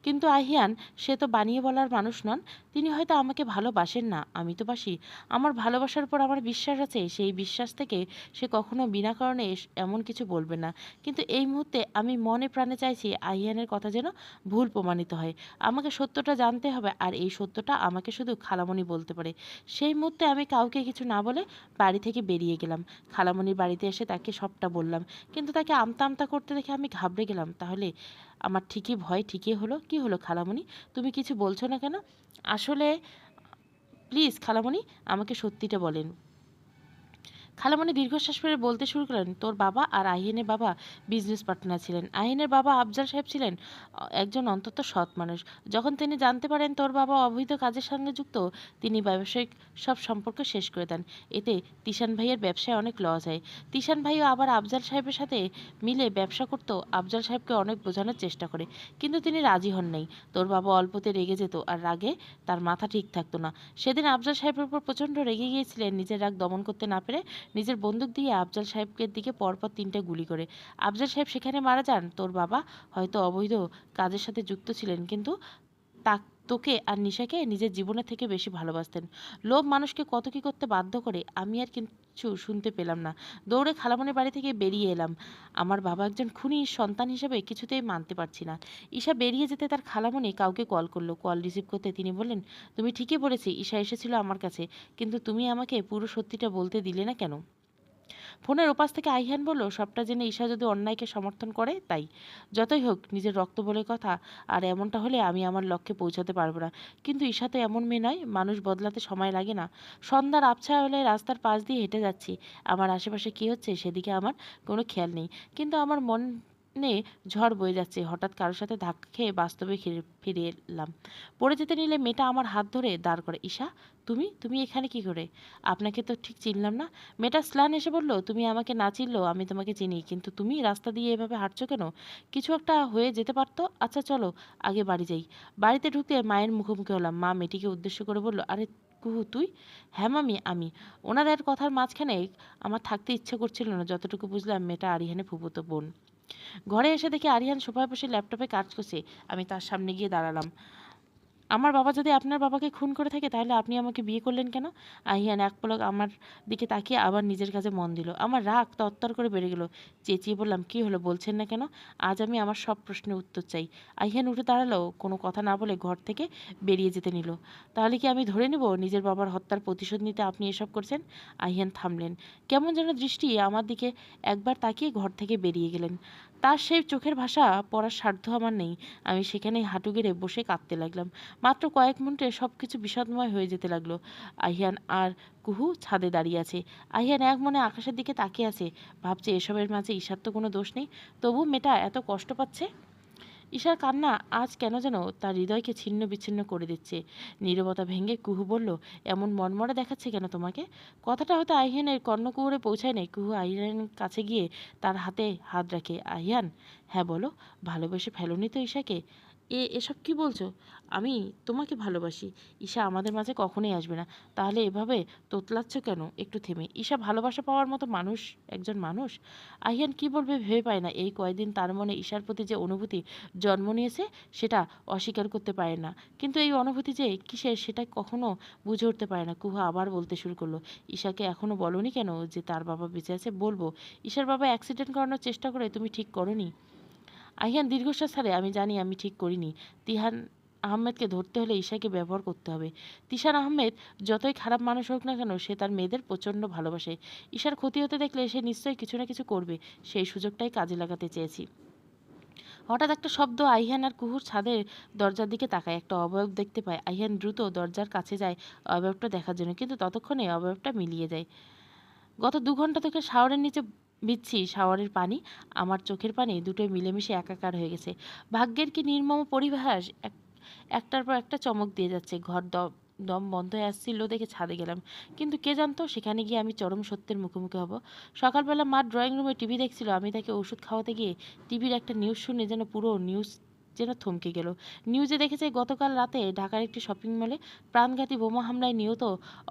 কিন্তু আহিয়ান, সে তো বানিয়ে বলার মানুষ নন। তিনি হয়তো আমাকে ভালোবাসেন না, আমি তো বাসি। আমার ভালোবাসার উপর আমার বিশ্বাস আছে। সেই বিশ্বাস থেকে সে কখনো বিনা কারণে এমন কিছু বলবে না। কিন্তু এই মুহূর্তে আমি মনে প্রাণে চাইছি আহিয়ানের কথা যেন ভুল প্রমাণিত হয়। আমাকে সত্যটা জানতে হবে, আর এই সত্যটা আমাকে শুধু খালামণি বলতে পারে। সেই মুহূর্তে আমি কাউকে কিছু না বলে বাড়ি থেকে বেরিয়ে গেলাম। খালামণির বাড়িতে এসে তাকে সবটা বললাম, কিন্তু তাকে আমতা আমতা করতে দেখে আমি ঘাবড়ে গেলাম। তাহলে আমার ঠিকই ভয় ঠিকই হলো। কি হলো খালামণি, তুমি কিছু বলছো না কেন? আসলে প্লিজ খালামণি, আমাকে সত্যিটা বলেন। খালামণি দীর্ঘশ্বাস ফেলে বলতে শুরু করলেন, তোর বাবা আর আহিনের বাবা বিজনেস পার্টনার ছিলেন। আহিনের বাবা আফজাল সাহেব ছিলেন একজন অন্তত সৎ মানুষ। যখন তিনি জানতে পারেন তোর বাবা অবৈধ কাজের সঙ্গে যুক্ত, তিনি ব্যবসায়িক সব সম্পর্ক শেষ করে দেন। এতে তিশান ভাইয়ের ব্যবসায় অনেক লস হয়। তিশান ভাইও আবার আফজাল সাহেবের সাথে মিলে ব্যবসা করতো। আফজাল সাহেবকে অনেক বোঝানোর চেষ্টা করে, কিন্তু তিনি রাজি হন নাই। তোর বাবা অল্পতে রেগে যেত, আর রাগে তার মাথা ঠিক থাকতো না। সেদিন আফজাল সাহেবের উপর প্রচণ্ড রেগে গিয়েছিলেন। নিজের রাগ দমন করতে না পেরে নিজের বন্দুক দিয়ে আফজাল সাহেবের দিকে পরপর 3টে গুলি করে আফজাল সাহেব সেখানে মারা যান। তোর বাবা হয়তো অবৈধ কাজের সাথে যুক্ত ছিলেন, কিন্তু তা তোকে আর নিশাকে নিজের জীবনের থেকে বেশি ভালোবাসতেন। লোভ মানুষকে কত কি করতে বাধ্য করে। আমি আর কিছু শুনতে পেলাম না। দৌড়ে খালামণির বাড়ি থেকে বেরিয়ে এলাম। আমার বাবা একজন খুনি সন্তান হিসেবে কিছুতেই মানতে পারছি না। ঈশা বেরিয়ে যেতে তার খালামণি কাউকে কল করলো। কল রিসিভ করতে তিনি বললেন, তুমি ঠিকই বলেছি, ঈশা এসেছিল আমার কাছে, কিন্তু তুমি আমাকে পুরো সত্যিটা বলতে দিলে না কেন? ফোনের ওপাশ থেকে আইহান বলল, সবটা জেনে ঈশা যদি অন্যায়কে সমর্থন করে তাই। যতই হোক নিজের রক্ত বলে কথা, আর এমনটা হলে আমি আমার লক্ষ্যে পৌঁছাতে পারবো না। কিন্তু ঈশা তো এমন মেয়ে নয়, মানুষ বদলাতে সময় লাগে না। সন্ধ্যার আবছা হলে রাস্তার পাশ দিয়ে হেঁটে যাচ্ছি। আমার আশেপাশে কী হচ্ছে সেদিকে আমার কোনো খেয়াল নেই, কিন্তু আমার মনে ঝড় বয়ে যাচ্ছে। হঠাৎ কারোর সাথে ধাক্কা খেয়ে বাস্তবে ফিরে এলাম। পড়ে যেতে নিলে মেয়েটা আমার হাত ধরে দাঁড় করে। ঈশা, তুমি তুমি এখানে কি করে? আপনাকে তো ঠিক চিনলাম না। মেয়েটা স্লান এসে বলল, তুমি আমাকে না চিনলেও আমি তোমাকে চিনি, কিন্তু তুমি রাস্তা দিয়ে এভাবে হাঁটছো কেন? কিছু একটা হয়ে যেতে পারতো। আচ্ছা চলো আগে বাড়ি যাই। বাড়িতে ঢুকতে মায়ের মুখোমুখি হলাম। মা মেয়েটিকে উদ্দেশ্য করে বলল, আরে কুহু তুই? হ্যাঁ মামি আমি। ওনাদের কথার মাঝখানে আমার থাকতে ইচ্ছে করছিল না। যতটুকু বুঝলাম মেয়েটা আরিহানের ফুফুতো বোন। ঘরে এসে দেখি আরিহান সোফায় বসে ল্যাপটপে কাজ করছে। আমি তার সামনে গিয়ে দাঁড়ালাম। আমার বাবা যদি আপনার বাবাকে খুন করে থাকে তাহলে আপনি আমাকে বিয়ে করলেন কেন? আহিয়ান এক পলক আমার দিকে তাকিয়ে আবার নিজের কাজে মন দিল। আমার রাগ তরতর করে বেড়ে গেল। চেঁচিয়ে বললাম, কি হলো বলছেন না কেন? আজ আমি আমার সব প্রশ্নের উত্তর চাই। আহিয়ান উঠে দাঁড়ালো, কোনো কথা না বলে ঘর থেকে বেরিয়ে যেতে নিল। তাহলে কি আমি ধরে নেব নিজের বাবার হত্যার প্রতিশোধ নিতে আপনি এসব করছেন? আহিয়ান থামলেন। কেমন যেন দৃষ্টি আমার দিকে একবার তাকিয়ে ঘর থেকে বেরিয়ে গেলেন। তার সেই চোখের ভাষা পড়ার সাধ্য আমার নেই। আমি সেখানেই হাঁটু গেড়ে বসে কাঁদতে লাগলাম। মাত্র কয়েক মিনিটে সব কিছু বিষাদময় হয়ে যেতে লাগলো। আহিয়ান আর কুহু ছাদে দাঁড়িয়ে আছে। আহিয়ান এক মনে আকাশের দিকে তাকিয়ে আছে, ভাবছে এসবের মাঝে ঈশার তো কোনো দোষ নেই, তবু মেয়েটা এত কষ্ট পাচ্ছে। ঈশার কান্না আজ কেন যেন তার হৃদয়কে ছিন্ন বিচ্ছিন্ন করে দিচ্ছে। নীরবতা ভেঙে কুহু বলল, এমন মনমরা দেখাচ্ছে কেন তোমাকে? কথাটা হয়তো আহিয়ানের কর্ণকুহরে পৌঁছায় নাই। কুহু আহিয়ানের কাছে গিয়ে তার হাতে হাত রাখে। আহিয়ান, হ্যাঁ বলো, ভালোবেসে ফেলোনি তো ঈশাকে? এসব কি বলছো? আমি তোমাকে ভালোবাসি। ঈশা আমাদের মাঝে কখনোই আসবে না। তাহলে এভাবে তোতলাচ্ছ কেন? একটু থেমে। ঈশা ভালোবাসা পাওয়ার মতো মানুষ, একজন মানুষ। আহিয়ান কি বলবে ভেবে পায় না। এই কয়দিন তার মনে ঈশার প্রতি যে অনুভূতি জন্ম নিয়েছে সেটা অস্বীকার করতে পারে না। কিন্তু এই অনুভূতি যে কিসের সেটা কখনো বুঝে উঠতে পারে না। কুহা আবার বলতে শুরু করলো, ঈশাকে এখনো বলনি কেন যে তার বাবা বেঁচে আছে? বলবো। ঈশার বাবা অ্যাক্সিডেন্ট করানোর চেষ্টা করে তুমি ঠিক করনি। আহিয়ান দীর্ঘশ্বাস ছাড়ে, আমি জানি আমি ঠিক করিনি। তিহান আহমেদকে ধরতে হলে ঈশাকে ব্যবহার করতে হবে। তিশান আহমেদ যতই খারাপ মানুষ হোক না কেন সে তার মেয়েদের প্রচণ্ড ভালোবাসে। ঈশার ক্ষতি হতে দেখলে সে নিশ্চয়ই কিছু না কিছু করবে। সেই সুযোগটাই কাজে লাগাতে চেয়েছি। হঠাৎ একটা শব্দ। আহিয়ান আর কুহুর ছাদের দরজার দিকে তাকায়। একটা অবয়ব দেখতে পায়। আহিয়ান দ্রুত দরজার কাছে যায় অবয়বটা দেখার জন্য, কিন্তু ততক্ষণে অবয়বটা মিলিয়ে যায়। গত ২ ঘন্টা থেকে শাওয়ারের নিচে ভিজছি। শাওয়ারের পানি, আমার চোখের পানি দুটোই মিলেমিশে একাকার হয়ে গেছে। ভাগ্যের কি নির্মম পরিহাস! একটার পর একটা চমক দিয়ে যাচ্ছে। ঘর দম বন্ধ হয়ে আসছিল দেখে ছাদে গেলাম। কিন্তু কে জানতো সেখানে গিয়ে আমি চরম সত্যের মুখোমুখি হব। সকালবেলা মা ড্রয়িং রুমে টিভি দেখছিল। আমি তাকে ওষুধ খাওয়াতে গিয়ে টিভির একটা নিউজ শুনে যেন পুরো নিউজ যেন থমকে গেল। নিউজে দেখেছে গতকাল রাতে ঢাকার একটি শপিং মলে প্রাণঘাতী বোমা হামলায় নিহত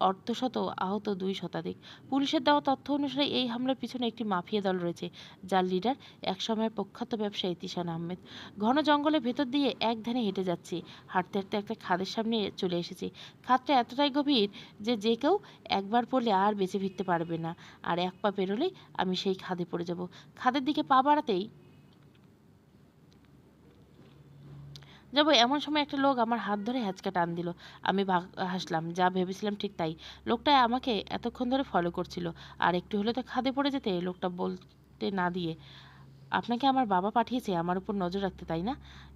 অর্ধশত, আহত ২ শতাধিক। পুলিশের দেওয়া তথ্য অনুসারে এই হামলার পিছনে একটি মাফিয়া দল রয়েছে, যার লিডার একসময়ের প্রখ্যাত ব্যবসায়ী তিশান আহমেদ। ঘন জঙ্গলের ভেতর দিয়ে এক ধ্যানে হেঁটে যাচ্ছি। হাঁটতে হাঁটতে একটা খাদের সামনে চলে এসেছি। খাদটা এতটাই গভীর যে যে কেউ একবার পড়লে আর বেঁচে ফিরতে পারবে না। আর এক পা পেরোলেই আমি সেই খাদে পড়ে যাব। খাদের দিকে পা বাড়াতেই যাবো এমন সময় একটা লোক আমার হাত ধরে হ্যাঁচকা টান দিল। আমি হাসলাম। যা ভেবেছিলাম ঠিক তাই। লোকটা আমাকে এতক্ষণ ধরে ফলো করছিল। আর একটু হলে তো খাদে পড়ে যেতে। লোকটা বলতে না দিয়ে, আপনাকে আমার বাবা পাঠিয়েছে আমার উপর নজর রাখতে, তাই না?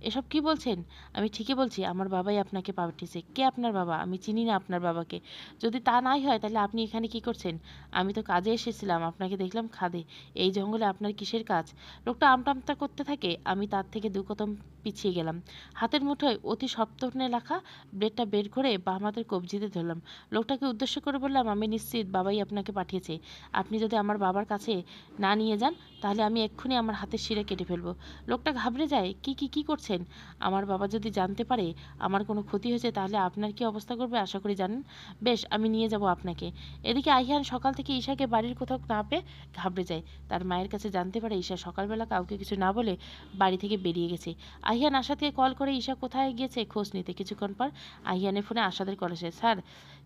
এসব কি বলছেন? আমি ঠিকই বলছি, আমার বাবাই আপনাকে পাঠিয়েছে। কে আপনার বাবা? আমি চিনি না আপনার বাবাকে। যদি তা নাই হয় তাহলে আপনি এখানে কি করছেন? আমি তো কাজে এসেছিলাম, আপনাকে দেখলাম খাদে। এই জঙ্গলে আপনার কিসের কাজ? লোকটা আমতা করতে থাকে। আমি তার থেকে ২ কদম পিছিয়ে গেলাম। হাতের মুঠোয় অতি সযত্নে রাখা ব্লেডটা বের করে বাম হাতের কবজিতে ধরলাম। লোকটাকে উদ্দেশ্য করে বললাম, আমি নিশ্চিত বাবাই আপনাকে পাঠিয়েছে। আপনি যদি আমার বাবার কাছে না নিয়ে যান তাহলে আমি এক্ষুনি আমার হাতের শিরা কেটে ফেলবো। লোকটা ঘাবড়ে যায়। কি করছেন? আমার বাবা যদি জানতে পারে আমার কোনো ক্ষতি হয়েছে তাহলে আপনার কি অবস্থা করবে আশা করি জানেন। বেশ, আমি নিয়ে যাব আপনাকে। এদিকে আহিয়ান সকাল থেকে ঈশাকে বাড়ির কোথাও না পেয়ে ঘাবড়ে যায়। তার মায়ের কাছে জানতে পারে ঈশা সকালবেলা কাউকে কিছু না বলে বাড়ি থেকে বেরিয়ে গেছে। আহিয়ান আশাদকে কল করে ঈশা কোথায় গিয়েছে খোঁজ নিতে। কিছুক্ষণ পর আহিয়ানের ফোনে আশাদের কল আসে। স্যার,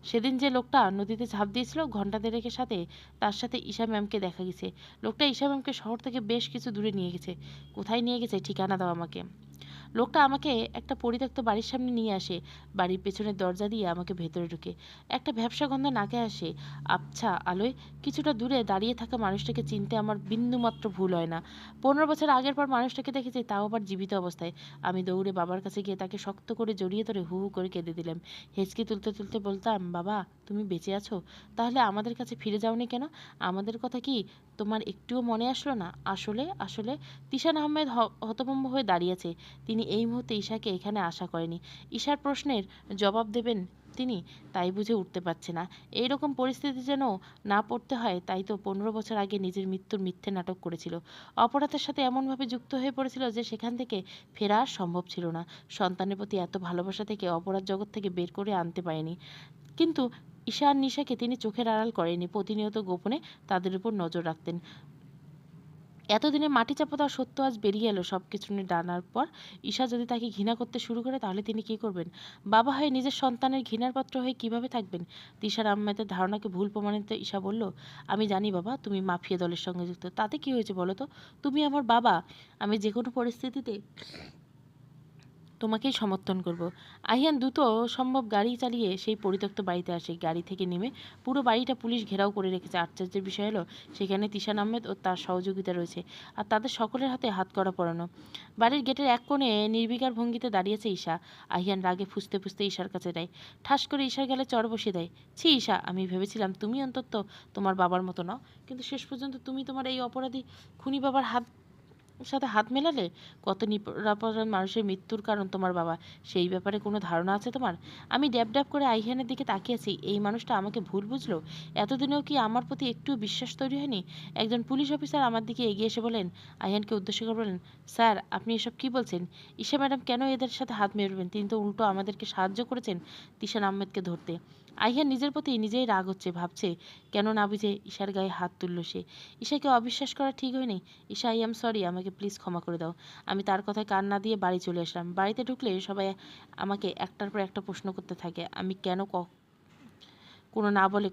সেদিন যে লোকটা নদীতে ঝাঁপ দিয়েছিল ঘন্টা দেড়েকের সাথে, তার সাথে ঈশা ম্যামকে দেখা গেছে। লোকটা ঈশা ম্যামকে শহর থেকে বেশ কিছু দূরে নিয়ে গেছে। কোথায় নিয়ে গেছে ঠিকানা দাও আমাকে। লোকটা আমাকে একটা পরিত্যক্ত বাড়ির সামনে নিয়ে আসে। বাড়ির পেছনের দরজা দিয়ে আমাকে ভেতরে ঢুকে। একটা ভ্যাপসা গন্ধ নাকে আসে। আবছা আলোয় কিছুটা দূরে দাঁড়িয়ে থাকা মানুষটাকে চিনতে আমার বিন্দুমাত্র ভুল হয় না। ১৫ বছর আগের পর মানুষটাকে দেখেছি, তাও আবার জীবিত অবস্থায়। আমি দৌড়ে বাবার কাছে গিয়ে তাকে শক্ত করে জড়িয়ে ধরে হু হু করে কেঁদে দিলাম। হেঁচকি তুলতে তুলতে বলতাম, বাবা তুমি বেঁচে আছো? তাহলে আমাদের কাছে ফিরে যাওনি কেন? আমাদের কথা কি তোমার একটুও মনে আসলো না? আসলে আসলে তিশান আহমেদ হতভম্ব হয়ে দাঁড়িয়েছে। তিনি এই মুহূর্তে ঈশাকে এখানে আশা করেনি। ঈশার প্রশ্নের জবাব দেবেন তিনি, তাই বুঝে উঠতে পারছে না। এইরকম পরিস্থিতি যেন না পড়তে হয়, তাই তো ১৫ বছর আগে নিজের মৃত্যুর মিথ্যে নাটক করেছিল। অপরাধের সাথে এমনভাবে যুক্ত হয়ে পড়েছিল যে সেখান থেকে ফেরা আর সম্ভব ছিল না। সন্তানের প্রতি এত ভালোবাসা থেকে অপরাধ জগৎ থেকে বের করে আনতে পারেনি। কিন্তু ঈশা আর নিশাকে তিনি চোখের আড়াল করেনি। প্রতিনিয়ত গোপনে তাদের উপর নজর রাখতেন। এতদিনে মাটি চাপা দেওয়া সত্য আজ বেরিয়ে এলো। সব কিছু নিয়ে জানার পর ঈশা যদি তাকে ঘৃণা করতে শুরু করে তাহলে তিনি কি করবেন? বাবা হয়ে নিজের সন্তানের ঘৃণার পাত্র হয়ে কিভাবে থাকবেন? তিশার আহমেদের ধারণাকে ভুল প্রমাণিত ঈশা বলল, আমি জানি বাবা তুমি মাফিয়া দলের সঙ্গে যুক্ত। তাতে কি হয়েছে বলো তো? তুমি আমার বাবা। আমি যে কোনো পরিস্থিতিতে তোমাকেই সমর্থন করব। আহিয়ান দ্রুত সম্ভব গাড়ি চালিয়ে সেই পরিত্যক্ত বাড়িতে আসে। গাড়ি থেকে নেমে পুরো বাড়িটা পুলিশ ঘেরাও করে রেখেছে। আশ্চর্যের বিষয় হলো সেখানে তিশান আহমেদ ও তার সহযোগিতা রয়েছে, আর তাদের সকলের হাতে হাতকড়া পরানো। বাড়ির গেটের এক কোণে নির্বিকার ভঙ্গিতে দাঁড়িয়েছে ঈশা। আহিয়ান রাগে ফুঁসতে ফুঁসতে ঈশার কাছে যায়, ঠাস করে ঈশার গালে চড় বসিয়ে দেয়। ছি ঈশা, আমি ভেবেছিলাম তুমি অন্তত তোমার বাবার মতো নও, কিন্তু শেষ পর্যন্ত তুমি তোমার এই অপরাধী খুনি বাবার সাথে হাত মেলালে। কত নিরাপরাধ মানুষের মৃত্যুর কারণ তোমার বাবা, সেই ব্যাপারে কোনো ধারণা আছে তোমার? আমি ড্যাব ড্যাব করে আইহানের দিকে তাকিয়েছি। এই মানুষটা আমাকে ভুল বুঝলো? এতদিনেও কি আমার প্রতি একটু বিশ্বাস তৈরি হয়নি? একজন পুলিশ অফিসার আমার দিকে এগিয়ে এসে বলেন, আইহানকে উদ্দেশ্য করে বলেন, স্যার আপনি এসব কি বলছেন? ঈশা ম্যাডাম কেন এদের সাথে হাত মেরবেন? তিনি তো উল্টো আমাদেরকে সাহায্য করেছেন তিশান আহমেদকে ধরতে। আইহান নিজের প্রতি নিজেই রাগ হচ্ছে, ভাবছে কেন না বুঝে ঈশার গায়ে হাত তুলল সে। ঈশাকে অবিশ্বাস করা ঠিক হয়নি। ঈশা, আই এম সরি, আমাকে প্লিজ ক্ষমা করে দাও। আমি তার কথায় কান না দিয়ে বাড়ি চলে আসলাম। বাড়িতে ঢুকলে সবাই আমাকে একটার পর একটা প্রশ্ন করতে থাকে। আমি কেন কোনো না বলে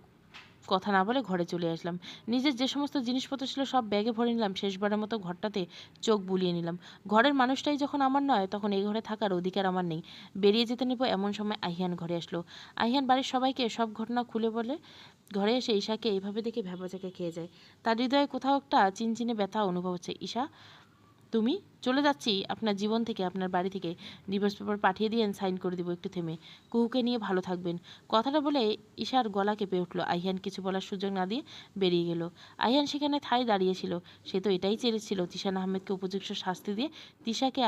কথা না বলে ঘরে চলে আসলাম। নিজের যে সমস্ত জিনিসপত্র ছিল সব ব্যাগে ভরে নিলাম। শেষবারের মতো ঘরটাতে চোখ বুলিয়ে নিলাম। ঘরের মানুষটাই যখন আমার নয় তখন এই ঘরে থাকার অধিকার আমার নেই। বেরিয়ে যেতে নেব এমন সময় আহিয়ান ঘরে আসলো। আহিয়ান বাড়ির সবাইকে সব ঘটনা খুলে বলে ঘরে এসে ঈশাকে এইভাবে দেখে ভ্যাবাচাকা খেয়ে যায়। তার হৃদয়ে কোথাও একটা চিনচিনে ব্যথা অনুভব হচ্ছে। ঈশা, তুমি? চলে যাচ্ছি আপনার জীবন থেকে, আপনার বাড়ি থেকে। ডিভোর্স পেপার পাঠিয়ে দিয়েন, সাইন করে দিব। একটু থেমে, কুহুকে নিয়ে ভালো থাকবেন। কথাটা বলে ঈশার গলা কেঁপে উঠল। আহিয়ান কিছু বলার সুযোগ না দিয়ে বেরিয়ে গেল। আহিয়ান সেখানে ঠাই দাঁড়িয়েছিল। সে তো এটাই চেয়েছিল তিশান আহমেদকে উপযুক্ত শাস্তি দিয়ে তিশাকে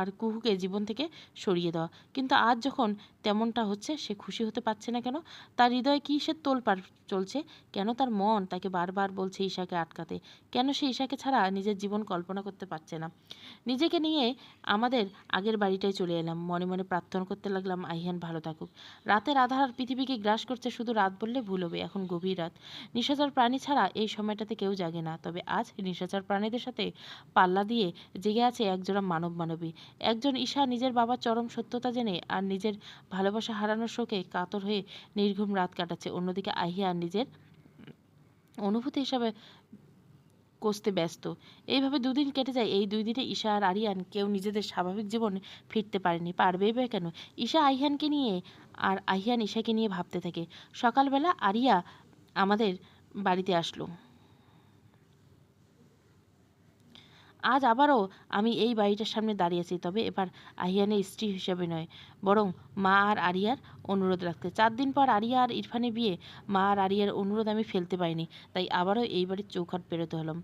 আর কুহুকে জীবন থেকে সরিয়ে দেওয়া। কিন্তু আজ যখন তেমনটা হচ্ছে সে খুশি হতে পারছে না কেন? তার হৃদয়ে কী সে তোলপাড় চলছে? কেন তার মন তাকে বারবার বলছে ঈশাকে আটকাতে? কেন সে ঈশাকে ছাড়া নিজের জীবন কল্পনা করতে পারছে না? নিজেকে নিয়ে আমাদের আগের বাড়িটায় চলে এলাম। মনে মনে প্রার্থনা করতে লাগলাম আহিয়ান ভালো থাকুক। রাতের আধার পৃথিবীকে গ্রাস করছে। শুধু রাত বললে ভুল হবে, এখন গভীর রাত। নিশাচর প্রাণী ছাড়া এই সময়টাতে কেউ জাগে না। তবে আজ নিশাচর প্রাণীদের সাথে পাল্লা দিয়ে জেগে আছে একজোড়া মানবী। একজন ঈশা নিজের বাবার চরম সত্যতা জেনে আর নিজের ভালোবাসা হারানোর শোকে কাতর হয়ে নির্ঘুম রাত কাটাচ্ছে। অন্যদিকে আহিয়ান নিজের অনুভূতি হিসাবে কষতে ব্যস্ত। এইভাবে দুদিন কেটে যায়। এই 2 দিনে ঈশা আর আরিয়ান কেউ নিজেদের স্বাভাবিক জীবনে ফিরতে পারেনি। পারবেই বা কেন? ঈশা আহিয়ানকে নিয়ে আর আহিয়ান ঈশাকে নিয়ে ভাবতে থাকে। সকালবেলা আরিয়া আমাদের বাড়িতে আসলো। আজ আবারও আমি এই বাড়িটার সামনে দাঁড়িয়েছি, তবে এবার আহিয়ানের স্ত্রী হিসেবে নয়, বরং মা আর আরিয়ার অনুরোধ রাখতে। 4 দিন পর আরিয়া আর ইরফানের বিয়ে। মা আর আরিয়ার অনুরোধ আমি ফেলতে পারিনি, তাই আবারও এই বাড়ির চৌকাঠ পেরোতে হলাম।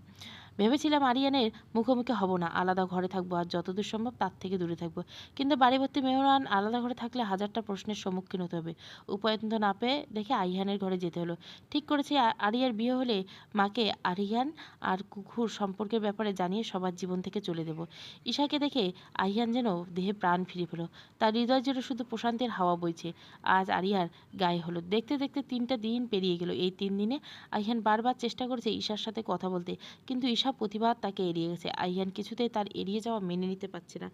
ভেবেছিলাম আরিয়ানের মুখোমুখি হব না, আলাদা ঘরে থাকবো আর যতদূর সম্ভব তার থেকে দূরে থাকবো। কিন্তু বাড়ি ভর্তি মেহমান, আলাদা ঘরে থাকলে হাজারটা প্রশ্নের সম্মুখীন হতে হবে। উপায় না পেয়ে দেখে আরিয়ানের ঘরে যেতে হলো। ঠিক করেছি আরিয়ার বিয়ে হলে মাকে আরিয়ান আর কুকুর সম্পর্কের ব্যাপারে জানিয়ে সবার জীবন থেকে চলে দেব। ঈশাকে দেখে আহিয়ান যেন দেহে প্রাণ ফিরে পেল। তার হৃদয় জুড়ে শুধু প্রশান্তির হাওয়া বইছে। আজ আরিয়ার গায়ে হলুদ। দেখতে দেখতে 3টা দিন পেরিয়ে গেল। এই 3 দিনে আহিয়ান বারবার চেষ্টা করেছে ঈশার সাথে কথা বলতে, কিন্তু ঈশা প্রতিবার তাকে এড়িয়ে গেছে। আহিয়ান কিছুতেই তার এড়িয়ে যাওয়া মেনে নিতে পারছে না।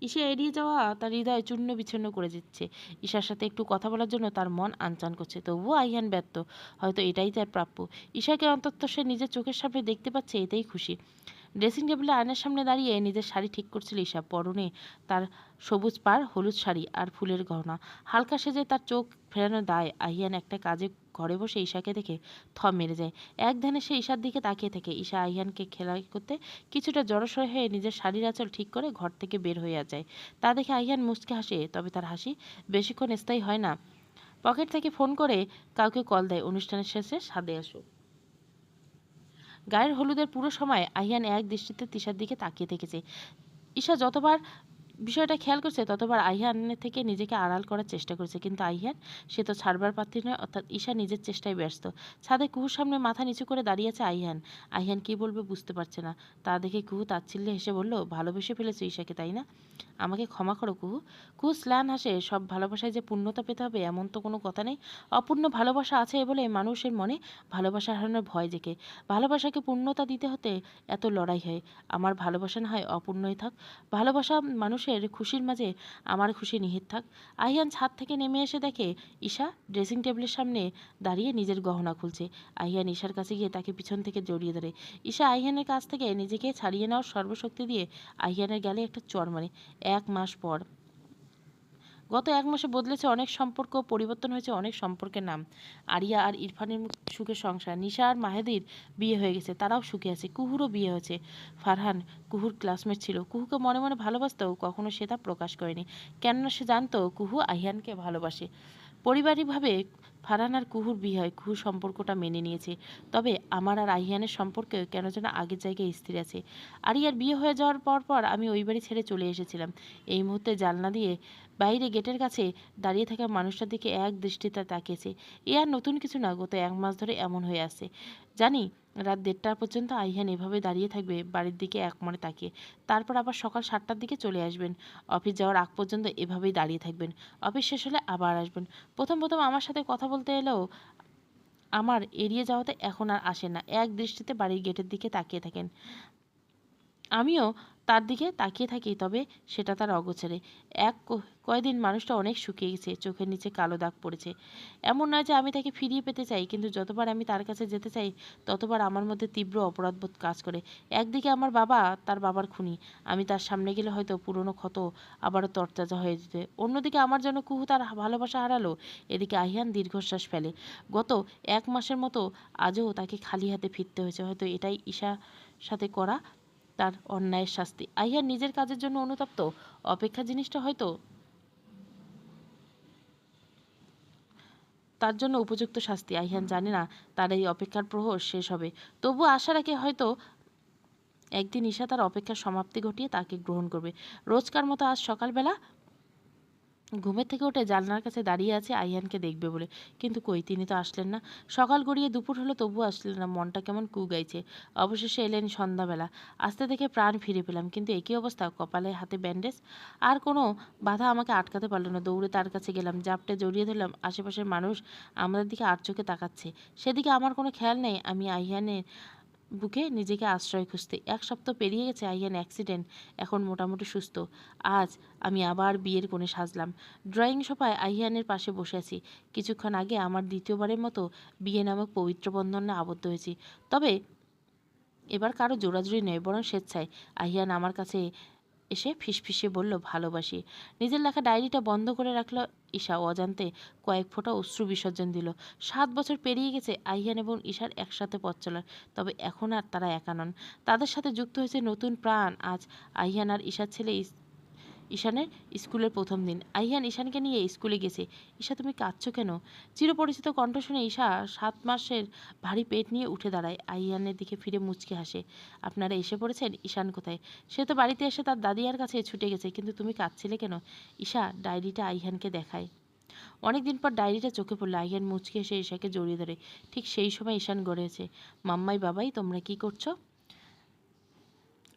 ঈশা এড়িয়ে যাওয়া তার হৃদয় চূর্ণ বিচ্ছিন্ন করে দিচ্ছে। ঈশার সাথে একটু কথা বলার জন্য তার মন আনচান করছে, তবুও আহিয়ান ব্যর্থ। হয়তো এটাই তার প্রাপ্য। ঈশাকে অন্তত সে নিজের চোখের সামনে দেখতে পাচ্ছে, এতেই খুশি। ড্রেসিং টেবিলে আয়নার সামনে দাঁড়িয়ে নিজের শাড়ি ঠিক করছিল ঈশা। পরনে তার সবুজ পাড় হলুদ শাড়ি আর ফুলের গহনা। হালকা সেজে তার চোখ ফেরানো দায়। আহিয়ান একটা কাজে ঘরে বসে ঈশাকে দেখে থ মেরে যায়। এক ধ্যানে সে ঈশার দিকে তাকিয়ে থাকে। ঈশা আহিয়ানকে খেলা করতে কিছুটা জড়সড় হয়ে নিজের শাড়ির আঁচল ঠিক করে ঘর থেকে বের হয়ে যায়। তা দেখে আহিয়ান মুচকে হাসে, তবে তার হাসি বেশিক্ষণ স্থায়ী হয় না। পকেট থেকে ফোন করে কাউকে কল দেয়, অনুষ্ঠানের শেষে ছাদে আসো। গায়ের হলুদের পুরো সময় আহিয়ান এক দৃষ্টিতে তিশার দিকে তাকিয়ে থেকেছে। ঈশা যতবার বিষয়টা খেয়াল করছে ততবার আইহানের থেকে নিজেকে আড়াল করার চেষ্টা করেছে, কিন্তু আইহান সে তো ছাড়বার পাত্রী নয়। অর্থাৎ ঈশা নিজের চেষ্টায় ব্যস্ত। ছাদে কুহুর সামনে মাথা নিচু করে দাঁড়িয়ে আছে আইহান। আইহান কি বলবে বুঝতে পারছে না। তা দেখে কুহু তাচ্ছিল্যে হেসে বলল, ভালোবেসে ফেলেছো ঈশাকে, তাই না? আমাকে ক্ষমা করো কুহু। কুহু স্ল্যান হাসে। সব ভালোবাসায় যে পূর্ণতা পেতে হবে এমন তো কোনো কথা নেই। অপূর্ণ ভালোবাসা আছে বলে মানুষের মনে ভালোবাসা হারানোর ভয় জেগে। ভালোবাসাকে পূর্ণতা দিতে হতে এত লড়াই হয়। আমার ভালোবাসা না হয় অপূর্ণই থাক। ভালোবাসা মানুষের খুশির মাঝে আমার খুশি নিহিত থাক। আহিয়ান ছাদ থেকে নেমে এসে দেখে ঈশা ড্রেসিং টেবিলের সামনে দাঁড়িয়ে নিজের গহনা খুলছে। আহিয়ান ঈশার কাছে গিয়ে তাকে পিছন থেকে জড়িয়ে ধরে। ঈশা আহিয়ানের কাছ থেকে নিজেকে ছাড়িয়ে নেওয়ার সর্বশক্তি দিয়ে আহিয়ানের গালে একটা চড় মারে। 1 মাস পর। গত 1 মাসে বদলেছে অনেক সম্পর্ক, পরিবর্তন হয়েছে অনেক সম্পর্কের নাম। আরিয়া আর ইরফানের সুখে সংসার। নিশা আর মাহেদির বিয়ে হয়ে গেছে, তারাও সুখে আছে। কুহুরও বিয়ে হয়েছে। ফারহান কুহুর ক্লাসমেট ছিল, কুহুকে মনে মনে ভালোবাসতেও কখনো সে তা প্রকাশ করেনি, কেননা সে জানতো কুহু আহিয়ানকে ভালোবাসে। পারিবারিকভাবে ফারহান আর কুহুর বিয়ে হয়। কুহু সম্পর্কটা মেনে নিয়েছে। তবে আমার আর আহিয়ানের সম্পর্কে কেন যেন আগের জায়গায় স্থির আছে। আরিয়ার বিয়ে হয়ে যাওয়ার পর আমি ওই বাড়ি ছেড়ে চলে এসেছিলাম। এই মুহূর্তে জানলা দিয়ে বাইরে গেটের কাছে দাঁড়িয়ে থাকা মানুষটার দিকে এক দৃষ্টিতে তাকিয়েছে। এ আর নতুন কিছু না, গত 1 মাস ধরে এমন হয়ে আসছে। জানি রাত 1:30 পর্যন্ত আহিয়ান এভাবে দাঁড়িয়ে থাকবে বাড়ির দিকে একমনে তাকিয়ে। তারপর আবার সকাল 7টার দিকে চলে আসবেন। অফিস যাওয়ার আগ পর্যন্ত এভাবেই দাঁড়িয়ে থাকবেন। অফিস শেষ হলে আবার আসবেন। প্রথম আমার সাথে কথা বলতে এলেও আমার এড়িয়ে যাওয়াতে এখন আর আসেন না। এক দৃষ্টিতে বাড়ির গেটের দিকে তাকিয়ে থাকেন। আমিও তার দিকে তাকিয়ে থাকি, তবে সেটা তার অগোচরে। কয়দিন মানুষটা অনেক শুকিয়ে গেছে, চোখের নিচে কালো দাগ পড়েছে। এমন নয় যে আমি তাকে ফিরিয়ে পেতে চাই, কিন্তু যতবার আমি তার কাছে যেতে চাই ততবার আমার মধ্যে তীব্র অপরাধবোধ কাজ করে। একদিকে আমার বাবা, তার বাবার খুনি। আমি তার সামনে গেলে হয়তো পুরনো ক্ষত আবারও তরতাজা হয়ে যেতে। অন্যদিকে আমার জন্য কুহু তার ভালোবাসা হারালো। এদিকে আহিয়ান দীর্ঘশ্বাস ফেলে। গত 1 মাসের মতো আজও তাকে খালি হাতে ফিরতে হয়েছে। হয়তো এটাই ঈশার সাথে করা তার অন্যায়ের শাস্তি। আহিয়ান নিজের কাজের জন্য অনুতপ্ত। অপেক্ষা জিনিসটা হয়তো তার জন্য উপযুক্ত শাস্তি। আহিয়ান জানে না তার এই অপেক্ষার প্রহর শেষ হবে। তবু আশা রাখে হয়তো একদিন ঈশা তার অপেক্ষার সমাপ্তি ঘটিয়ে তাকে গ্রহণ করবে। রোজকার মতো আজ সকালবেলা ঘুমের থেকে উঠে জানলার কাছে দাঁড়িয়ে আছে আইয়ানকে দেখবে বলে, কিন্তু কই, তিনি তো আসলেন না। সকাল গড়িয়ে দুপুর হলো, তবুও আসলেন না। মনটা কেমন কু গাইছে। অবশেষে এলেন সন্ধ্যাবেলা। আসতে দেখে প্রাণ ফিরে পেলাম, কিন্তু একই অবস্থা, কপালে হাতে ব্যান্ডেজ। আর কোনো বাধা আমাকে আটকাতে পারল না। দৌড়ে তার কাছে গেলাম, জাপটে জড়িয়ে ধরলাম। আশেপাশের মানুষ আমাদের দিকে আর চোখে তাকাচ্ছে, সেদিকে আমার কোনো খেয়াল নেই। আমি আইয়ানের বুকে নিজেকে আশ্রয় খুঁজতে। 1 সপ্তাহ পেরিয়ে গেছে। আইয়ান অ্যাক্সিডেন্ট, এখন মোটামুটি সুস্থ। আজ আমি আবার বিয়ের কোণে সাজলাম। ড্রয়িং সোফায় আইয়ানের পাশে বসে আছি। কিছুক্ষণ আগে আমার দ্বিতীয়বারের মতো বিয়ে নামক পবিত্র বন্ধনে আবদ্ধ হয়েছি। তবে এবার কারো জোরাজুরি নয়, বরং স্বেচ্ছায়। আহিয়ান আমার কাছে এসে ফিসফিসিয়ে বলল, ভালোবাসি। নিজের লেখা ডায়েরিটা বন্ধ করে রাখলো ঈশা। অজান্তে কয়েক ফোঁটা অশ্রু বিসর্জন দিল। 7 বছর পেরিয়ে গেছে আহিয়ান এবং ঈশার একসাথে পথ চলার। তবে এখন আর তারা একা নন, তাদের সাথে যুক্ত হয়েছে নতুন প্রাণ। আজ আহিয়ান আর ঈশার ছেলে ঈশানের স্কুলের প্রথম দিন। আহিয়ান ঈশানকে নিয়ে স্কুলে গেছে। ঈশা, তুমি কাঁদছো কেন? চিরপরিচিত কণ্ঠ শুনে ঈশা 7 মাসের ভারী পেট নিয়ে উঠে দাঁড়ায়। আহিয়ানের দিকে ফিরে মুচকি হাসে। আপনারা এসে পড়েছেন? ঈশান কোথায়? সে তো বাড়িতে এসে তার দাদিয়ার কাছে ছুটে গেছে। কিন্তু তুমি কাঁদছিলে কেন? ঈশা ডায়েরিটা আহিয়ানকে দেখায়। অনেকদিন পর ডায়েরিটা চোখে পড়লো। আহিয়ান মুচকি এসে ঈশাকে জড়িয়ে ধরে। ঠিক সেই সময় ঈশান গড়েছে, মাম্মাই বাবাই তোমরা কি করছো?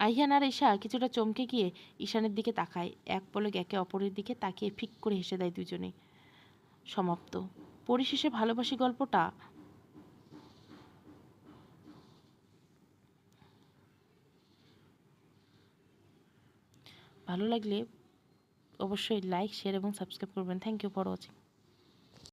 আহিয়ান আর ঈশা কিছুটা চমকে গিয়ে ঈশানের দিকে তাকায়। এক পলক একে অপরের দিকে তাকিয়ে ফিক করে হেসে দেয় দুজনে। সমাপ্ত। পরিশেষে ভালোবাসি গল্পটা ভালো লাগলে অবশ্যই লাইক, শেয়ার এবং সাবস্ক্রাইব করবেন। Thank you for watching.